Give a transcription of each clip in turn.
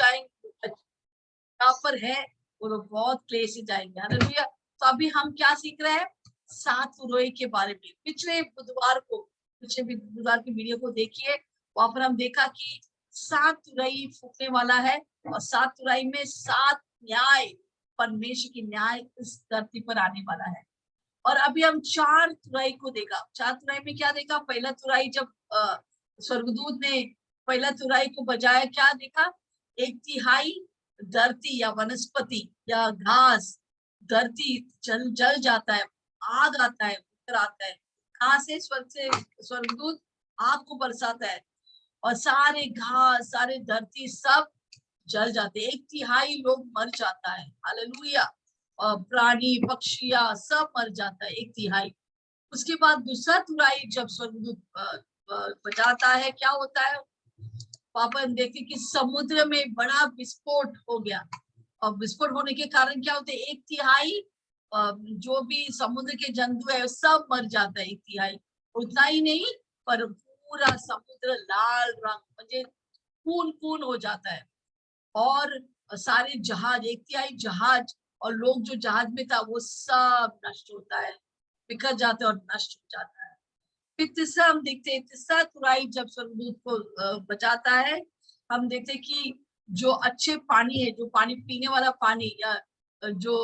जाएंगे, यहाँ पर है वो लोग बहुत क्लेश से जाएंगे। हालेलुया। तो अभी हम क्या सीख रहे हैं? 7 तुरई के बारे में। पिछले बुधवार की वीडियो को देखिए, वहां पर हम देखा कि 7 तुरई फूकने वाला है और 7 तुरई में 7 न्याय, परमेश्वर की न्याय इस धरती पर आने वाला है। और अभी हम 4 तुरई को देखा। 4 तुरई में क्या देखा? पहला तुरई जब स्वर्गदूत ने पहला तुरई को बजाया, क्या देखा? 1/3 धरती या वनस्पति या घास, धरती जल जाता है, आग आता है, ऊपर आता है। कहाँ से? स्वर्ग से स्वर्गदूत आग को बरसाता है और सारे घास, सारे धरती सब जल जाते, 1/3 लोग मर जाता है। हालेलुया। और प्राणी पक्षियां सब मर जाता है, 1/3। उसके बाद दूसरा तुरई जब स्वर्गदूत बजाता है, क्या होता है? पापा हम देखते कि समुद्र में बड़ा विस्फोट हो गया और विस्फोट होने के कारण क्या होते? 1/3 जो भी समुद्र के जंतु है सब मर जाता है, 1/3। उतना ही नहीं, पर पूरा समुद्र लाल रंग म्हणजे खून खून हो जाता है और सारे जहाज, 1/3 जहाज और लोग जो जहाज में था वो सब नष्ट होता है, बिखर जाते हैं और नष्ट हो जाता है। फिर तीसरा हम देखते हैं, तीसरा तुरई जब स्वर्गदूत को बचाता है, हम देखते हैं कि जो अच्छे पानी है, जो पानी पीने वाला पानी या जो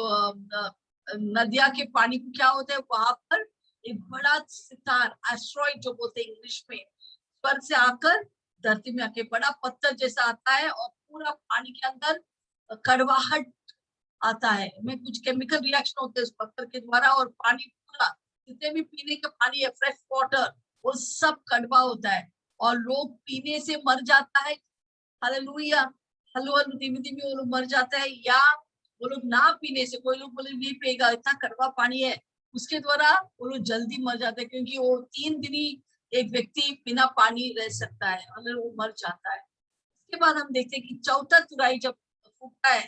नदिया के पानी को क्या होता है, वहां पर एक बड़ा सितार, एस्ट्रॉइड जो बोलते हैं इंग्लिश में, स्वर्ग से आकर धरती में आके बड़ा पत्थर जैसा आता है और पूरा पानी के अंदर कड़वाहट आता है। में कुछ केमिकल रिएक्शन होते हैं उस पत्थर के द्वारा और पानी पूरा, जितने भी पीने का पानी है, फ्रेश वाटर, वो सब कड़वा होता है और लोग पीने से मर जाता है। हालेलुया। हलो हलो धीमे धीमे वो लोग मर जाता है, या वो लोग ना पीने से, कोई लोग बोले नहीं पिएगा, इतना कड़वा पानी है, उसके द्वारा वो लोग जल्दी मर जाते हैं, क्योंकि वो 3 दिन ही एक व्यक्ति बिना पानी रह सकता है और वो मर जाता है। उसके बाद हम देखते हैं कि चौथा तुरई जब फूटता है,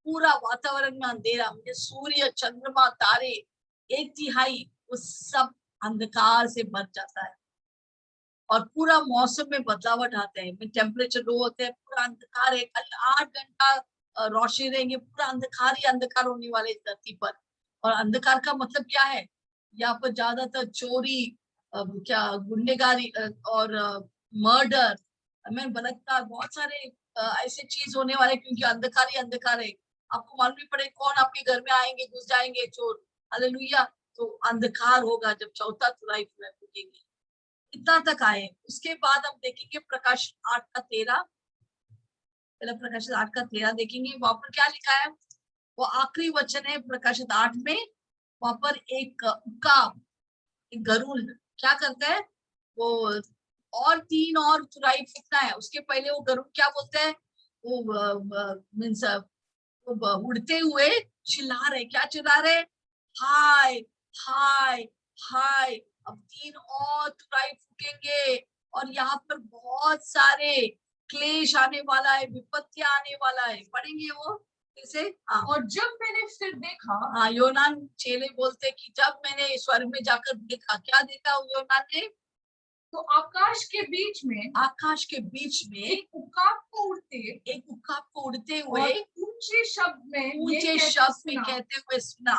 पूरा वातावरण में अंधेरा, मुझे सूर्य, चंद्रमा, तारे, 1/3 वो सब अंधकार से भर जाता है और पूरा मौसम में बदलावट आते हैं, टेम्परेचर लो होते हैं, पूरा अंधकार है। कल 8 घंटा रोशनी रहेंगे, पूरा अंधकार ही अंधकार होने वाले इस धरती पर। और अंधकार का मतलब क्या है? यहाँ पर ज्यादातर चोरी, क्या गुंडेगारी और मर्डर, बलात्कार, बहुत सारे ऐसे चीज होने वाले, क्योंकि अंधकार ही अंधकार है। आपको मालूम नहीं पड़े कौन आपके घर में आएंगे, घुस जाएंगे चोर। हालेलुया। तो अंधकार होगा जब चौथा तुरई फूकेंगे। इतना तक आए। उसके बाद हम देखेंगे प्रकाश 8:13, पहले प्रकाशित 8:13 देखेंगे। वहां पर क्या लिखा है? वो आखिरी वचन है प्रकाशित 8 में। वहां पर एक उकाब, एक गरुड़ क्या करता है? वो और 3 और तुरई फूकता है। उसके पहले वो गरुड़ क्या बोलते हैं? वो मीन्स वो उड़ते हुए चिल्ला रहे, क्या चिल्ला रहे? हाय हाय हाय। अब 3 और तुरई फूकेंगे और यहाँ पर बहुत सारे क्लेश आने वाला है, विपत्तियां आने वाला है। पढ़ेंगे वो कैसे? हाँ। और जब मैंने फिर देखा, हाँ, योनान चेले बोलते कि जब मैंने स्वर्ग में जाकर देखा, क्या देखा योनान ने? तो आकाश के बीच में एक उकाब को उड़ते हुए और ऊंचे शब्द में कहते हुए सुना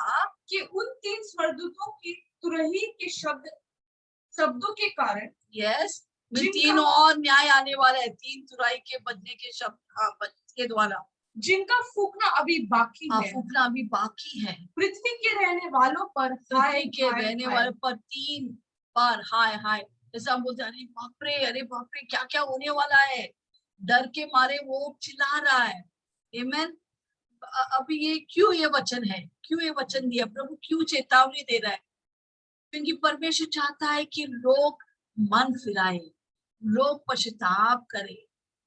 कि उन 3 स्वर्गदूतों की तुरही के शब्दों के कारण, यस, जिनका 3 और न्याय आने वाला है, 3 तुरई के बजने के शब्द के द्वारा, जिनका फूकना अभी बाकी है, फूकना अभी बाकी है। पृथ्वी के रहने वालों पर, पृथ्वी के रहने वालों पर 3 बार हाय हाय। जैसे हम बोलते अरे बाप रे, क्या क्या होने वाला है, डर के मारे वो चिल्ला रहा है। आमेन। अभी ये क्यों ये वचन है, क्यों ये वचन दिया प्रभु, क्यों चेतावनी दे रहा है? क्योंकि परमेश्वर चाहता है कि लोग मन फिराए, लोग पश्चाताप करें।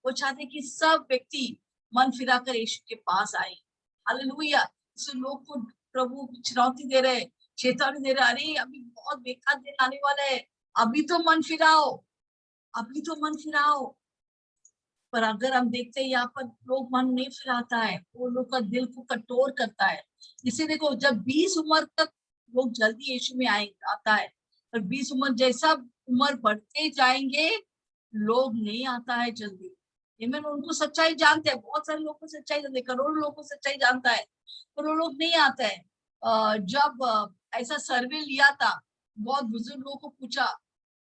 वो चाहते कि सब व्यक्ति मन फिराकर यीशु के पास आए। हालेलुया। इस लोग को प्रभु चुनौती दे रहे, चेतावनी दे रहे, अरे अभी बहुत बेकार दिन आने वाला है, अभी तो मन फिराओ, अभी तो मन फिराओ। पर अगर हम देखते हैं यहाँ पर लोग मन नहीं फिराता है, वो लोग का दिल को कठोर करता है। इसे देखो, जब 20 उम्र तक लोग जल्दी यीशु में आता है, पर 20 उम्र जैसा उम्र बढ़ते जाएंगे लोग नहीं आता है जल्दी। आमीन। उनको सच्चाई जानते हैं, बहुत सारे लोगों को सच्चाई जानते हैं, करोड़ों लोगों को सच्चाई जानता है, पर वो लोग नहीं आता है। जब ऐसा सर्वे लिया था, बहुत बुजुर्ग लोगों को पूछा,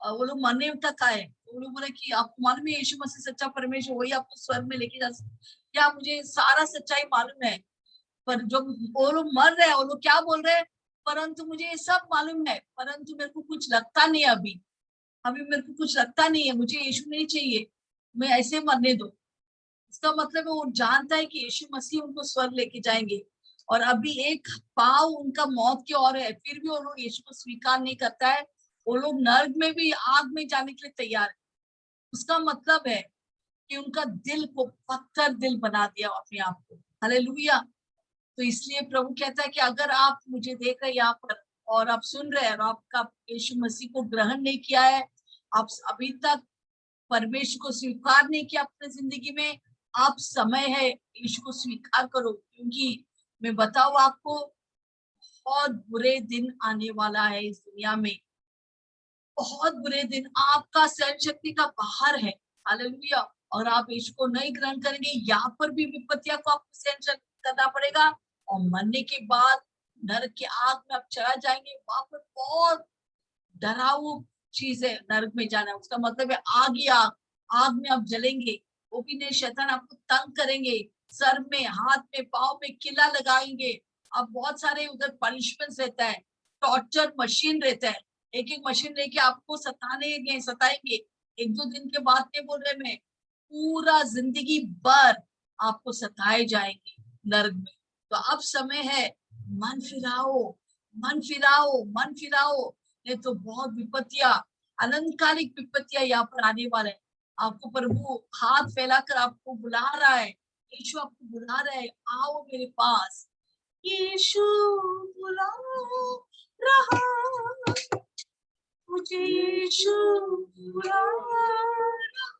वो लोग मरने तक आए, तो वो लोग बोले कि आपको मालूम है यीशु मसीह सच्चा परमेश्वर, वही आपको स्वर्ग में लेके जा सकते। क्या मुझे सारा सच्चाई मालूम है, पर जो वो लोग मर रहे हैं, वो लोग क्या बोल रहे हैं, परंतु मुझे ये सब मालूम है, परंतु मेरे को कुछ लगता नहीं अभी, अभी मेरे को कुछ लगता नहीं है, मुझे यीशु नहीं चाहिए, मैं ऐसे मरने दो। इसका मतलब है वो जानता है कि यीशु मसीह उनको स्वर्ग लेके जाएंगे, और अभी एक पाव उनका मौत की ओर है, फिर भी वो लोग यीशु को स्वीकार नहीं करता है, वो लोग नर्क में भी आग में जाने के लिए तैयार है। उसका मतलब है कि उनका दिल को पत्थर दिल बना दिया अपने आप को। हालेलुया। तो इसलिए प्रभु कहता है कि अगर आप मुझे देख रहे हैं यहाँ पर और आप सुन रहे हैं और आपका यीशु मसीह को ग्रहण नहीं किया है, आप अभी तक परमेश्वर को स्वीकार नहीं किया अपने जिंदगी में, आप समय है यीशु को स्वीकार करो, क्योंकि मैं बताऊं आपको, बहुत बुरे दिन आने वाला है इस दुनिया में, बहुत बुरे दिन, आपका सहन शक्ति का बाहर है। हालेलुया। और आप यीशु को नहीं ग्रहण करेंगे, यहाँ पर भी विपत्तियां को आपको सहन करना पड़ेगा, और मरने के बाद नरक की आग में आप चला जाएंगे, वहां पर बहुत डरावनी चीज है नरक में जाना। उसका मतलब है आग ही आग, आग में आप जलेंगे, वो भी नहीं, शैतान आपको तंग करेंगे, सर में, हाथ में, पाँव में किला लगाएंगे। अब बहुत सारे उधर पनिशमेंट रहता है, टॉर्चर मशीन रहता है, एक एक मशीन लेके आपको सताएंगे। एक दो दिन के बाद नहीं बोल रहे मैं, पूरा जिंदगी भर आपको सताए जाएंगे नरक में। तो अब समय है, मन फिराओ, मन फिराओ, मन फिराओ, नहीं तो बहुत विपत्तियां, अनंतकालिक विपत्तियां यहाँ पर आने वाले हैं। आपको प्रभु हाथ फैलाकर आपको बुला रहा है, यीशु आपको बुला रहा है, आओ मेरे पास। यीशु बुला रहा, मुझे यीशु बुला रहा,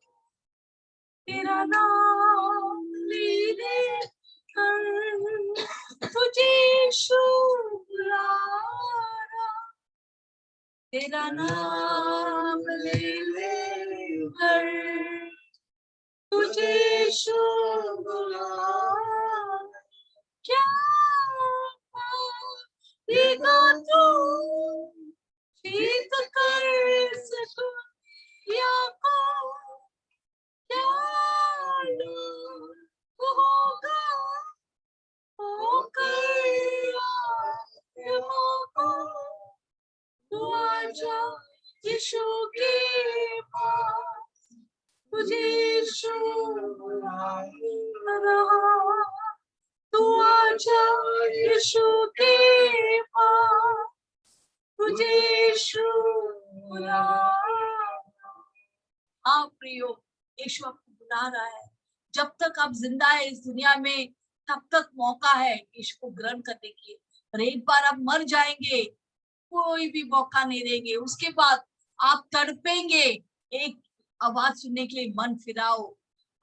तेरा नाम लेने कर, तुझे यीशु बुला रहा, तेरा नाम ले कर, तुझे यीशु बुला, क्या देगा तू जीत कर सकूं या को, क्या होगा होकर को, तू आजा यीशु के पास, तुझे यीशु बुला रहा, तू आजा यीशु के पास, तुझे यीशु बुला रहा। हाँ प्रियो, यीशु आपको बुला रहा है। जब तक आप जिंदा है इस दुनिया में, तब तक मौका है यीशु को ग्रहण करने की। और एक बार आप मर जाएंगे, कोई भी मौका नहीं देंगे, उसके बाद आप तड़पेंगे एक आवाज सुनने के लिए, मन फिराओ।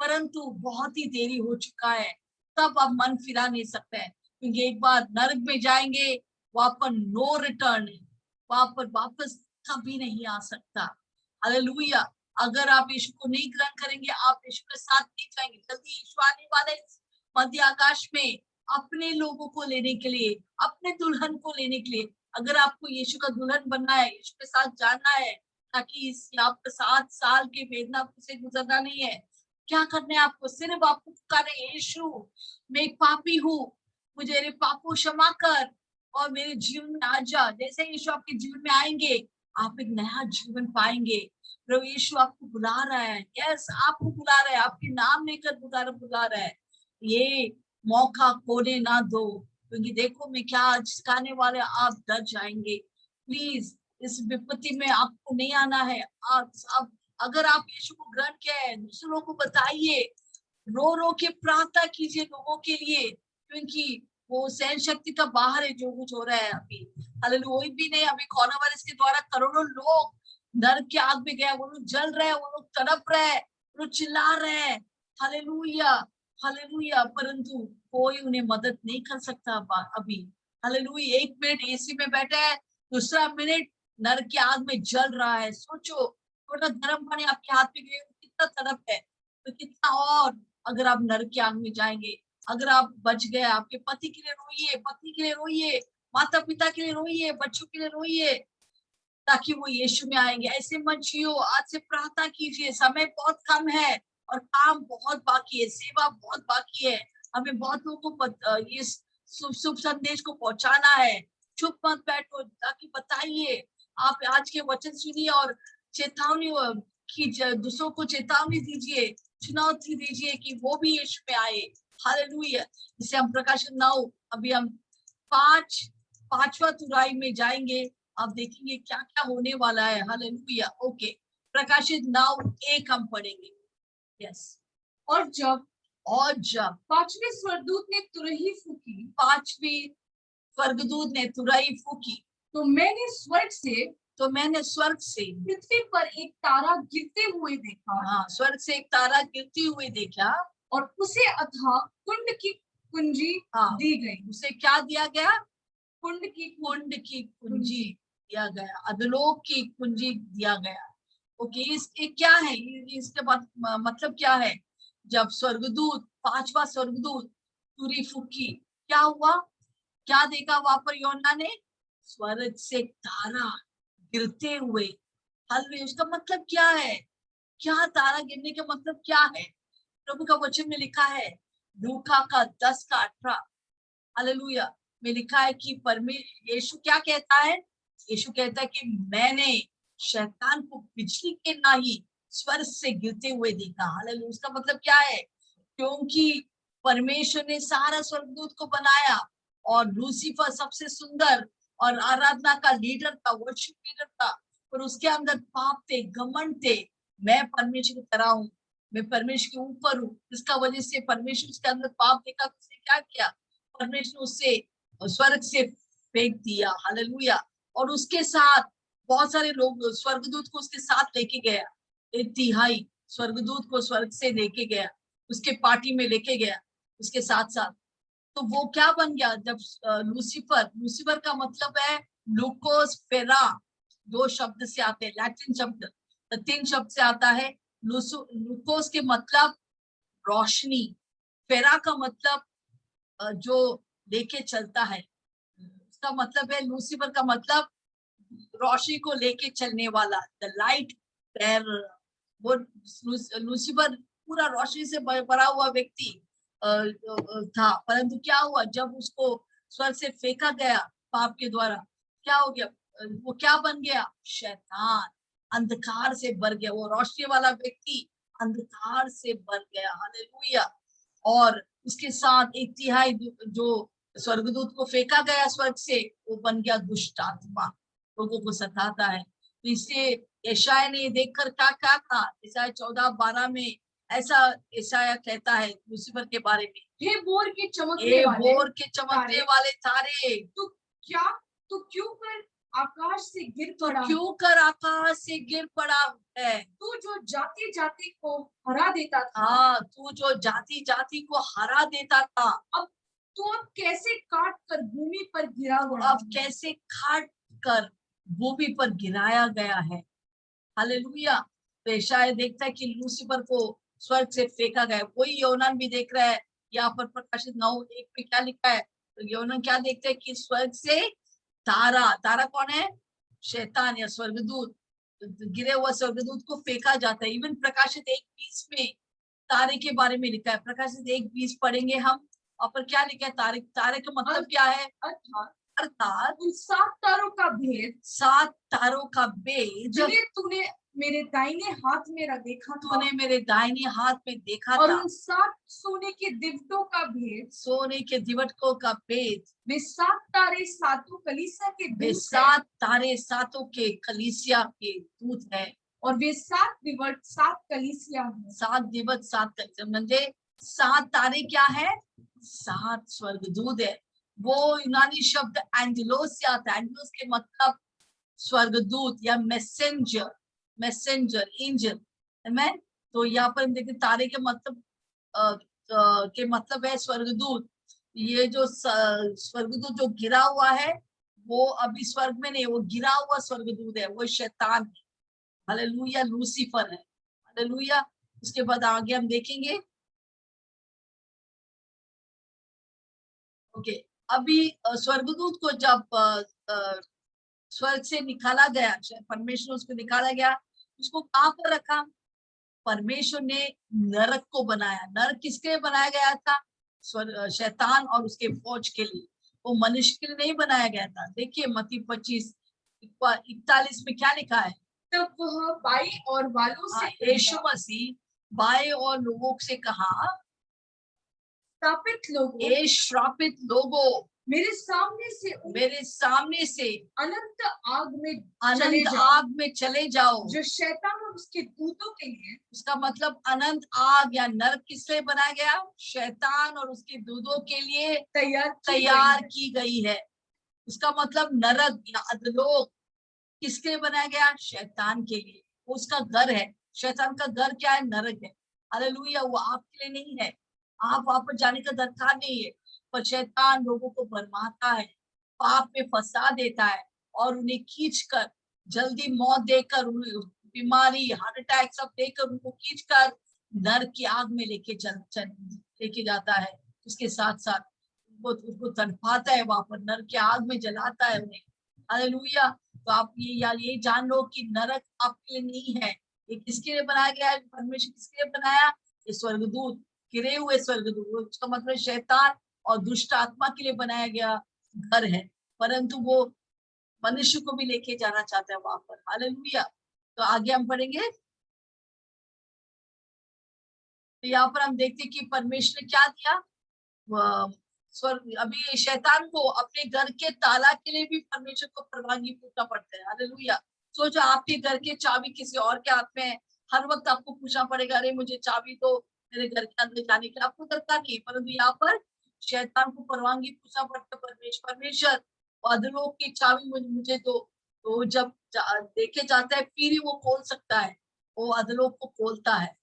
परंतु बहुत ही देरी हो चुका है, तब आप मन फिरा नहीं सकते हैं, क्योंकि एक बार नरक में जाएंगे, वहां पर नो रिटर्न है, वहां पर वापस कभी नहीं आ सकता। हालेलुया। अगर आप यीशु को नहीं ग्रहण करेंगे, आप यीशु के साथ नहीं जाएंगे। जल्दी यीशु आने वाले मध्य आकाश में अपने लोगों को लेने के लिए, अपने दुल्हन को लेने के लिए। अगर आपको यीशु का दुल्हन बनना है, यीशु के साथ जाना है, ताकि इस आपको 7 साल के वेदना से गुजरना नहीं है, क्या करना है आपको, सिर्फ आपको पुकारे, यीशु मैं एक पापी हूँ, मुझे मेरे पापों क्षमा कर और मेरे जीवन में आ जा। जैसे यीशु आपके जीवन में आएंगे, आप एक नया जीवन पाएंगे। प्रभु यीशु आपको बुला रहा है, यस आपको बुला रहा है, आपके नाम लेकर बुला रहा है। ये मौका खोने ना दो, क्योंकि देखो मैं क्या सिखाने वाले, आप डर जाएंगे। प्लीज इस विपत्ति में आपको नहीं आना है। आप अगर आप यीशु को ग्रहण किया है, दूसरों को बताइए, रो रो के प्रार्थना कीजिए लोगों के लिए, क्योंकि वो सहन शक्ति का बाहर है जो कुछ हो रहा है अभी। हालेलुया। वही भी नहीं, अभी कोरोना वायरस के द्वारा करोड़ों लोग नरक के आग में गए, वो लोग जल रहे हैं, वो लोग तड़प रहे हैं, वो लोग चिल्ला रहे हैं। Hallelujah, hallelujah. परंतु कोई उन्हें मदद नहीं कर सकता अभी। हालेलुया। 1 मिनट एसी में बैठा है, दूसरा मिनट नरक की आग में जल रहा है। सोचो, थोड़ा गर्म पानी आपके हाथ में गए, कितना तड़प है। तो कितना और, अगर आप नरक की आग में जाएंगे, अगर आप बच गए, आपके पति के लिए रोइए, पत्नी के लिए रोइए, माता पिता के लिए रोइए, बच्चों के लिए रोइए, ताकि वो यीशु में आएंगे। ऐसे मत जियो, आज से प्रार्थना कीजिए। समय बहुत कम है और काम बहुत बाकी है, सेवा बहुत बाकी है। हमें बहुत लोगों को ये शुभ संदेश को पहुंचाना है। चुप मत बैठो, ताकि बताइए, आप आज के वचन सुनिए और चेतावनी की दूसरों को चेतावनी दीजिए, चुनौती दीजिए कि वो भी यीशु में आए। हालेलुया। जिसे हम प्रकाशन 9, अभी हम 5वां तुराई में जाएंगे। आप देखेंगे क्या क्या होने वाला है। हालेलुया। ओके, प्रकाशित 9:1 हम पढ़ेंगे। यस। और जब पांचवें स्वर्गदूत ने तुरही फूकी, पांचवी स्वर्गदूत ने तुरही फूकी, तो मैंने स्वर्ग से पृथ्वी पर एक तारा गिरते हुए देखा। हाँ, स्वर्ग से एक तारा गिरती हुई देखा, और उसे अथाह कुंड की कुंजी दी गई। उसे क्या दिया गया? कुंड की कुंजी दिया गया, अधोलोक की कुंजी दिया गया। ओके, इसके क्या है, इसके बाद मतलब क्या है? जब स्वर्गदूत, 5वां स्वर्गदूत तुरही फूकी, क्या हुआ? क्या देखा वहां पर योना ने? स्वर्ग से तारा गिरते हुए। हालेलुया। उसका मतलब क्या है? क्या तारा गिरने का मतलब क्या है? प्रभु का वचन में लिखा है, लूका का 10:18, हालेलुया, में लिखा है कि यीशु क्या कहता है? यीशु कहता है कि मैंने शैतान को बिजली के ना ही स्वर्ग से गिरते हुए देखा। हालेलुया। उसका मतलब क्या है? क्योंकि परमेश्वर ने सारा स्वर्गदूत को बनाया और लूसीफर सबसे सुंदर और आराधना का लीडर था, वर्शिप लीडर था, और उसके अंदर पाप थे, घमंड थे। मैं परमेश्वर की तरह हूँ, मैं परमेश्वर के ऊपर हूँ। इसका वजह से परमेश्वर उसके अंदर पाप देखा, उसने क्या किया? परमेश्वर उसे स्वर्ग से फेंक दिया। हालेलुया। और उसके साथ बहुत सारे लोग, स्वर्गदूत को उसके साथ लेके गया, 1/3 स्वर्गदूत को स्वर्ग से लेके गया, उसके पार्टी में लेके गया उसके साथ साथ। तो वो क्या बन गया? जब लूसीफर का मतलब है लूकोस फेरा, 2 शब्द से आते हैं, लैटिन शब्द, 3 शब्द से आता है। लूकोस के मतलब रोशनी, फेरा का मतलब जो लेके चलता है। उसका मतलब है, लूसीफर का मतलब रोशनी को लेके चलने वाला, द लाइट बेयरर। वो लूसीफर पूरा रोशनी से भरा हुआ व्यक्ति था, परंतु क्या हुआ जब उसको स्वर्ग से फेंका गया पाप के द्वारा? क्या हो गया? वो क्या बन गया? शैतान, अंधकार से भर गया। वो रोशनी वाला व्यक्ति अंधकार से भर गया। हालेलुया। और उसके साथ 1/3 जो स्वर्गदूत को फेंका गया स्वर्ग से, वो बन गया दुष्ट आत्मा, लोगों को सताता है। तो इससे यशाया ने देखकर क्या क्या कहा? यशाया 14:12 में ऐसा यशाया कहता है लूसीफर के बारे में, हे बोर के चमकने वाले तारे, तो क्यों कर आकाश से गिर पड़ा है? तू जो जाति जाति को हरा देता था। हाँ, तू जो जाति जाति को हरा देता था, अब कैसे काट कर भूमि पर गिरा गया? अब कैसे काट कर भूमि पर गिराया गया है। हालेलुया। तो यशायाह देखता है कि लूसीफर को स्वर्ग से फेंका गया। वही योनान भी देख रहा है। यहाँ पर प्रकाशित 9:1 पे क्या लिखा है? तो योनान क्या देखता है कि स्वर्ग से तारा कौन है? शैतान या स्वर्गदूत, गिरे हुआ स्वर्गदूत को फेंका जाता है। इवन प्रकाशित 1:20 में तारे के बारे में लिखा है। प्रकाशित 1:20 पढ़ेंगे हम, और पर क्या लिखा है? तारे का मतलब क्या है? अर्थात उन 7 तारों का भेद, 7 तारों का भेद, जिन्हें तूने मेरे दाहिने हाथ में देखा था, मेरे दाहिने हाथ में देखा और था। उन 7 सोने के दिवटों का भेद, सोने के दिवटों का भेद। वे 7 तारे सातों कलीसिया के वे दूत 7 तारे सातों के कलीसिया के दूत है। और वे 7 दिवट 7 कलीसिया हैं। 7 दिवट 7 कलीसिया, म्हणजे 7 तारे क्या है? 7 स्वर्गदूत है। वो यूनानी शब्द एंजेलोस से आता है। एंजेलोस के मतलब स्वर्गदूत या मैसेंजर, एंजल। आमेन। तो यहाँ पर देखिए तारे के मतलब है स्वर्गदूत। ये जो स्वर्गदूत जो गिरा हुआ है, वो अभी स्वर्ग में नहीं, वो गिरा हुआ स्वर्गदूत है, वो शैतान है। हालेलुया, लूसीफर है। हालेलुया। उसके बाद आगे हम देखेंगे। ओके, अभी स्वर्गदूत को जब स्वर्ग से निकाला गया, परमेश्वर उसको निकाला गया, उसको कहाँ पर रखा? परमेश्वर ने नरक को बनाया। नरक किसके लिए बनाया गया था? शैतान और उसके फौज के लिए। वो मनुष्य के लिए नहीं बनाया गया था। देखिए मत्ती 25:41 में क्या लिखा है? तब वह बाई और वालों से यीशु मसीह बाएं और लोगों से कहा, श्रापित लोगों, ए श्रापित लोगों, मेरे सामने से अनंत आग में चले जाओ, जो शैतान और उसके दूतों के लिए। उसका मतलब अनंत आग या नरक किससे बनाया गया? शैतान और उसके दूतों के लिए तैयार की गई है। उसका मतलब नरक या अधलोक किसके लिए बनाया गया? शैतान के लिए। उसका घर है। शैतान का घर क्या है? नरक है। हालेलुया। वो आपके लिए नहीं है, आप वहां पर जाने का दरकार नहीं है। पर शैतान लोगों को भरमाता है, पाप में फंसा देता है और उन्हें खींचकर जल्दी मौत देकर, बीमारी, हार्ट अटैक सब देकर उनको खींचकर नरक की आग में लेके जाता है। उसके साथ साथ उसको तड़पाता है, वहां पर नरक की आग में जलाता है उन्हें। हालेलुया। तो आप ये जान लो कि नरक आपके लिए नहीं है। ये किसके लिए बनाया गया है? परमेश्वर किसके लिए बनाया? ये स्वर्गदूत, गिरे हुए स्वर्गदूत, उसका मतलब शैतान और दुष्ट आत्मा के लिए बनाया गया घर है। परंतु वो मनुष्य को भी लेके जाना चाहता है वहां पर। हालेलुया। तो आगे हम पढ़ेंगे। तो यहाँ पर हम देखते हैं कि परमेश्वर ने क्या दिया। अभी शैतान को अपने घर के ताला के लिए भी परमेश्वर को परवानगी पूछना पड़ता है। हालेलुया। सोचो आपके घर के चाबी किसी और के हाथ में है, हर वक्त आपको पूछना पड़ेगा, अरे मुझे चाबी दो मेरे घर के अंदर जाने के लिए। आपको दरकार नहीं, परंतु यहाँ पर शैतान को परवानगी पूछना पड़ता है। परमेश्वर अधलोक की चाबी मुझे दो। तो जब देखे जाता है फिर ही वो खोल सकता है, वो अधलोक को खोलता है।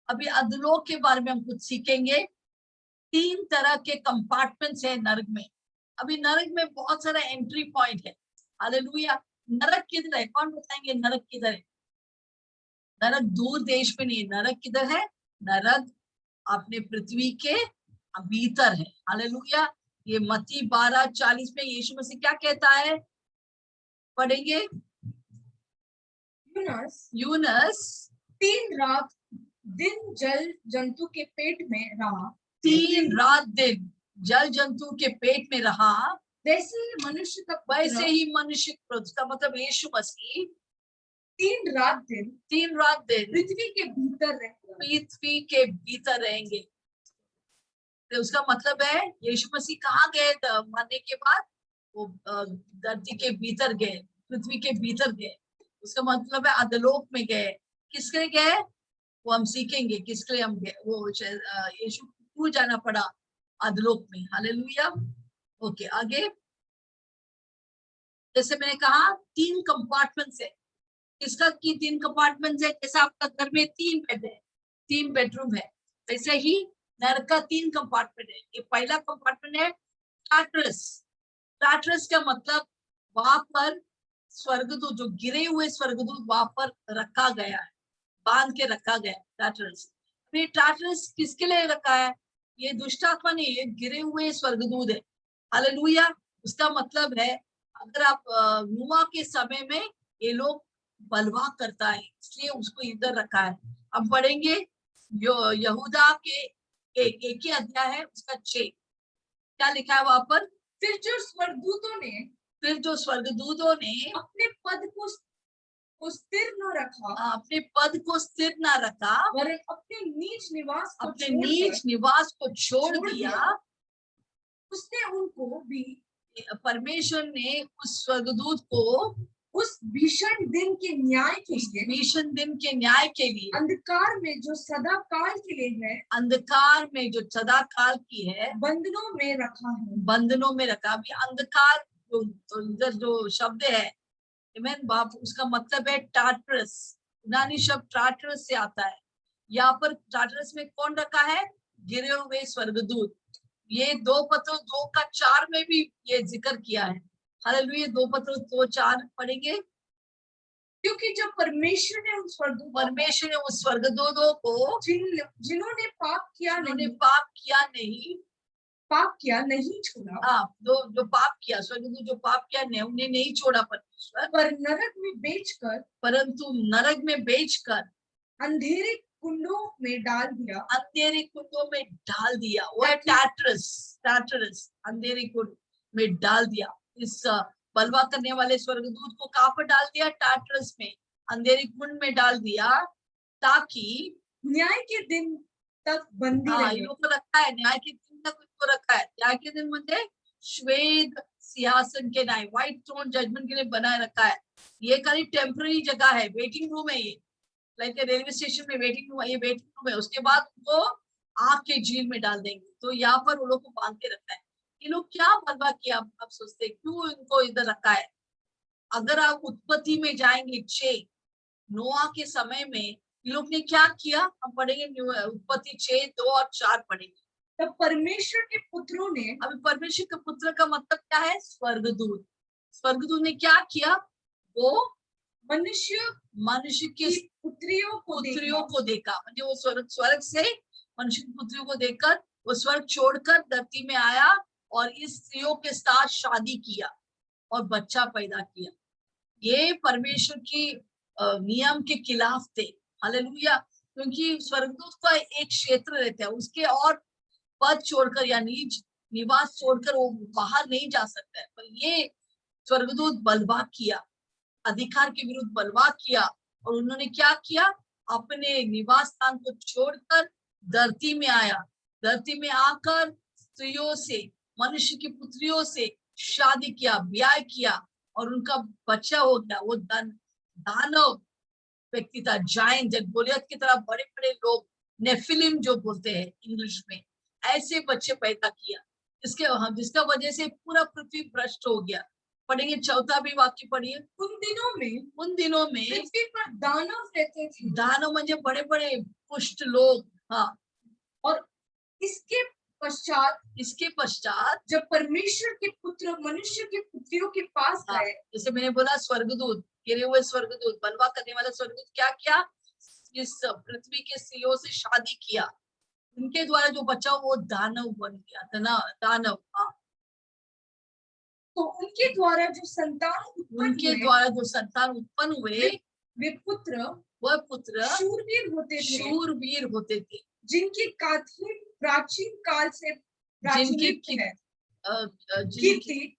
अभी अधलोक के बारे में हम कुछ सीखेंगे। 3 तरह के कंपार्टमेंट्स है नरक में। अभी नरक में बहुत सारा एंट्री पॉइंट है। हालेलुया। नरक किधर है? कौन बताएंगे नरक किधर है? नरक दूर देश में नहीं है। नरक किधर है? नरक अपने पृथ्वी के भीतर है। हालेलुया। ये मत्ती 12:40 में यीशु मसीह क्या कहता है? पढ़ेंगे। यूनस 3 रात दिन जल जंतु के पेट में रहा। 3 रात दिन जल जंतु के पेट में रहा। वैसे ही मनुष्य का का मतलब यीशु मसीह 3 रात दिन पृथ्वी के भीतर रहेंगे। तो उसका मतलब है यीशु मसीह कहाँ गए मरने के बाद? वो धरती के भीतर गए, पृथ्वी के भीतर गए। उसका मतलब है अधलोक में गए। किसके लिए गए वो हम सीखेंगे। किसके लिए हम गए? वो यीशु को जाना पड़ा अधलोक में। हालेलुया। ओके, आगे। जैसे मैंने कहा 3 कंपार्टमेंट्स है। किसका की 3 कंपार्टमेंट्स है? जैसे आपका घर में 3 बेड है, 3 बेडरूम है, वैसे ही नरक का 3 कंपार्टमेंट है। ये पहला कंपार्टमेंट है टाटरस। टाटरस का मतलब वहां पर स्वर्गदूत, जो गिरे हुए स्वर्गदूत वहां पर रखा गया है, बांध के रखा गया है टाटरस। ये टाटरस किसके लिए रखा है? ये दुष्ट आत्मा नहीं, ये गिरे हुए स्वर्गदूत है। हालेलुया। उसका मतलब है अगर आप नूह के समय में ये लोग बलवा करता है, इसलिए उसको इधर रखा है। हम पढ़ेंगे यहूदा के एक ही अध्याय है, उसका 6 क्या लिखा है वहां पर? फिर जो स्वर्गदूतों ने अपने पद को स्थिर न रखा, अपने पद को स्थिर न रखा, वरन अपने नीच निवास को छोड़ दिया। उसने उनको भी, परमेश्वर ने उस स्वर्गदूत को उस भीषण दिन के न्याय के लिए अंधकार में जो सदा काल की है बंधनों में रखा। अभी अंधकार इधर जो शब्द है बाप, उसका मतलब है टाटरस। यूनानी शब्द टाटरस से आता है। यहाँ पर टाटरस में कौन रखा है? गिरे हुए स्वर्गदूत। ये 2 पत्रोस 2:4 में भी ये जिक्र किया है। हालेलुया। 2 पत्रोस 2:4 पढ़ेंगे। क्योंकि जब परमेश्वर ने उस स्वर्गदूतों को जिन्होंने पाप किया नहीं छोड़ा, हाँ, जो पाप किया, स्वर्गदूत जो पाप किया नहीं, उन्हें नहीं छोड़ा परमेश्वर, परंतु नरक में बेचकर अंधेरे कुंडों में डाल दिया। वो है टाटरस, अंधेरे कुंड में डाल दिया। इस बलवा करने वाले स्वर्गदूत को कहाँ पर डाल दिया? टाटरस में, अंधेरे कुंड में डाल दिया, ताकि न्याय के दिन तक बंदी रहे। इन लोग को रखा है न्याय के दिन तक, उनको रखा है। न्याय के दिन म्हणजे श्वेत सिंहासन के न्याय, व्हाइट थ्रोन जजमेंट के लिए बनाए रखा है। ये खाली टेम्पररी जगह है, वेटिंग रूम है। ये लाइक रेलवे स्टेशन में वेटिंग रूम है, ये वेटिंग रूम है। उसके बाद उनको आग के झील में डाल देंगे। तो यहाँ पर वो लोग को बांध के रखा है। ये लोग क्या बर्बाद किया? आप सोचते क्यों इनको इधर रखा है? अगर आप उत्पत्ति में जाएंगे 6, नोआ के समय में ये लोग ने क्या किया? हम पढ़ेंगे उत्पत्ति 6, 2 और 4 पढ़ेंगे। तब परमेश्वर के पुत्रों ने, अभी परमेश्वर के पुत्र का मतलब क्या है? स्वर्गदूत ने क्या किया? वो मनुष्य की पुत्रियों को देखा। म्हणजे वो स्वर्ग से मनुष्य की पुत्रियों को देखकर वो स्वर्ग छोड़कर धरती में आया और इस स्त्रियों के साथ शादी किया और बच्चा पैदा किया। ये परमेश्वर की नियम के खिलाफ थे। हालेलुया। क्योंकि स्वर्गदूत का एक क्षेत्र रहता है, उसके और पद छोड़कर या निवास छोड़कर वो बाहर नहीं जा सकता है। पर ये स्वर्गदूत बलवा किया, अधिकार के विरुद्ध बलवा किया। और उन्होंने क्या किया? अपने निवास स्थान को छोड़कर धरती में आया। धरती में आकर स्त्रियों से, मनुष्य की पुत्रियों से शादी किया, ब्याह किया और उनका बच्चा हो गया। वो दानव व्यक्ति था, जायंट, गोलियत की तरह बड़े बड़े लोग, नेफिलिम जो बोलते हैं इंग्लिश में, ऐसे बच्चे पैदा किया, जिसका वजह से पूरा पृथ्वी भ्रष्ट हो गया। पढ़ेंगे 4 भी वाक्य पढ़िए। उन दिनों में पृथ्वी पर दानव रहते थे। दानव म्हणजे बड़े बड़े पुष्ट लोग। हाँ, और इसके पश्चात जब परमेश्वर के पुत्र मनुष्य की पुत्रियों के पास आए, जैसे मैंने बोला स्वर्गदूत, गिरे हुए स्वर्गदूत, बलवा करने वाला स्वर्गदूत क्या किया? इस पृथ्वी के स्त्रियों से शादी किया। उनके द्वारा जो बच्चा वो दानव बन गया था ना, दानव। हाँ, तो उनके द्वारा जो संतान उत्पन्न हुए, वह पुत्र शूरवीर होते थे, जिनकी प्राचीन काल से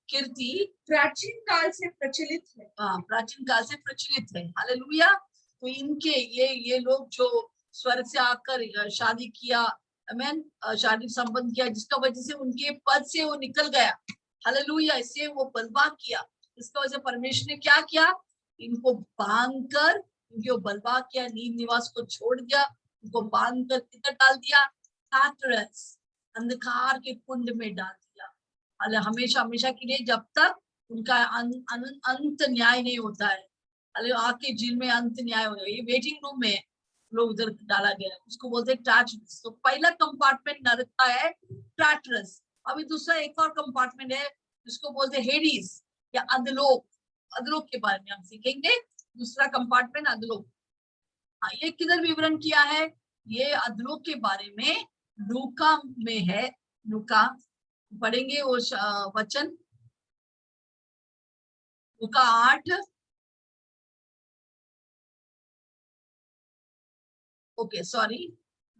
कीर्ति प्राचीन काल से प्रचलित है। हालेलुया। तो इनके ये लोग जो स्वर्ग से आकर शादी किया, आमीन, शारीरिक संबंध किया, जिसका वजह से उनके पद से वो निकल गया। हालेलुया। इससे वो बलवा किया। इसका वजह परमेश्वर ने क्या किया? इनको बांध कर, इनको बलवा किया, नींद निवास को छोड़ दिया, उनको बांध कर किधर डाल दिया? टाटरस, अंधकार के कुंड में डाल दिया। हमेशा हमेशा के लिए, जब तक उनका अंत न्याय नहीं होता है। आग के झील में अंत न्याय हो जाए। ये वेटिंग रूम में लोग उधर डाला गया, उसको बोलते हैं टाटरस। तो पहला कंपार्टमेंट नरक का है टाटरस। अभी दूसरा एक और कंपार्टमेंट है जिसको बोलते हैं हेडीज या अधलोक। अधलोक के बारे में हम सीखेंगे। दूसरा कंपार्टमेंट अधलोक। हाँ, ये किधर विवरण किया है? ये अधलोक के बारे में लूका में है। लूका पढ़ेंगे वो वचन, लूका 8, ओके सॉरी,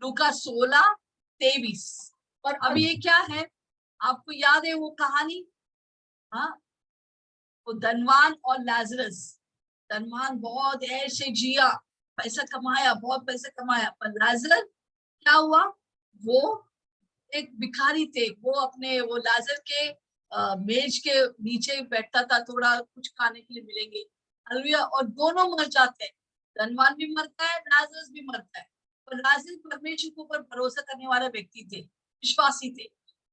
लूका 16:23। और अब ये क्या है? आपको याद है वो कहानी? हाँ, वो धनवान और लाजरस। धनवान बहुत ऐसे जिया, पैसा कमाया, बहुत पैसा कमाया, पर लाजर क्या हुआ? वो एक भिखारी थे। वो अपने वो लाजर के मेज के नीचे बैठता था, थोड़ा कुछ खाने के लिए मिलेंगे। हालेलुया। और दोनों मर जाते हैं, धनवान भी मरता है, लाजरस भी मरता है। और लाजर परमेश्वर के ऊपर भरोसा करने वाला व्यक्ति थे, विश्वासी थे,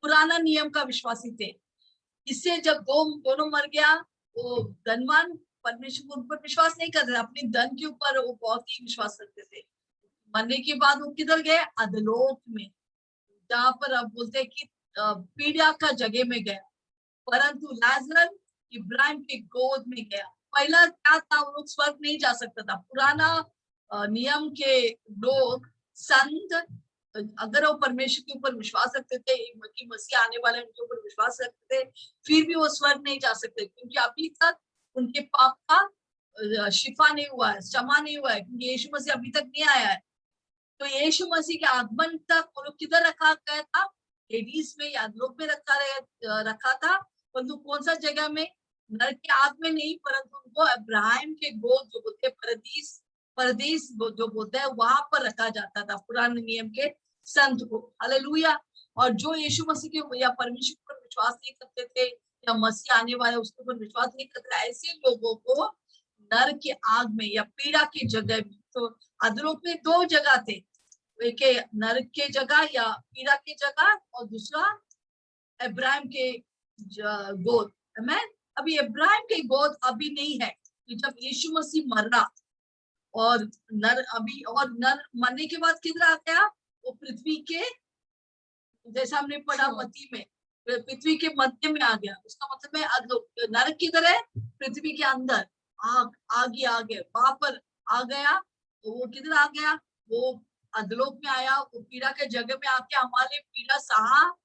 पुराना नियम का विश्वासी थे। इससे जब दोनों मर गया, वो धनवान परमेश्वर के ऊपर विश्वास नहीं कर रहे, अपने धन के ऊपर वो बहुत ही विश्वास करते थे। मरने के बाद वो किधर गए? अधलोक में, जहाँ पर अब बोलते हैं कि पीड़ा का जगह में गया। परंतु लाजर इब्राहिम के गोद में गया। पहला क्या था, वो लोग स्वर्ग नहीं जा सकता था। पुराना नियम के लोग संत, अगर वो परमेश्वर के ऊपर विश्वास रखते थे कि मसीह आने वाले उनके ऊपर विश्वास रखते थे, फिर भी वो स्वर्ग नहीं जा सकते, क्योंकि अभी तक उनके पाप का शिफा नहीं हुआ है, क्षमा नहीं हुआ है, क्योंकि यीशु मसीह अभी तक नहीं आया है। तो यीशु मसीह के आगमन तक वो लोग किधर रखा गया था? हेडीज में या लोक में रखा था, परंतु कौन सा जगह में? नरक की आग में नहीं, परंतु उनको अब्राहम के गोद जो बोलते परदेश जो बोलते हैं, वहां पर रखा जाता था पुराने नियम के संत को। हालेलुया। और जो यीशु मसीह के या परमेश्वर पर विश्वास नहीं करते थे, या मसीह आने वाले उसके ऊपर विश्वास नहीं करते, ऐसे लोगों को नरक की आग में या पीड़ा की जगह में, तो अधोलोक में दो जगह थे, एक नरक के जगह या पीड़ा की जगह, और दूसरा अब्राहम के गोद। मैं अभी अब्राहम के गोद अभी नहीं है, कि जब यीशु मसीह मरा और नर मरने के बाद किधर आ गया? वो पृथ्वी के, जैसा हमने पढ़ा मत्ती में, पृथ्वी के मध्य में आ गया। उसका मतलब है नरक किधर है? पृथ्वी के अंदर, आग आगे वहां पर आ गया। तो वो किधर आ गया? वो अधलोक में आया, वो पीड़ा के जगह में आके हमारे पीड़ा सहा,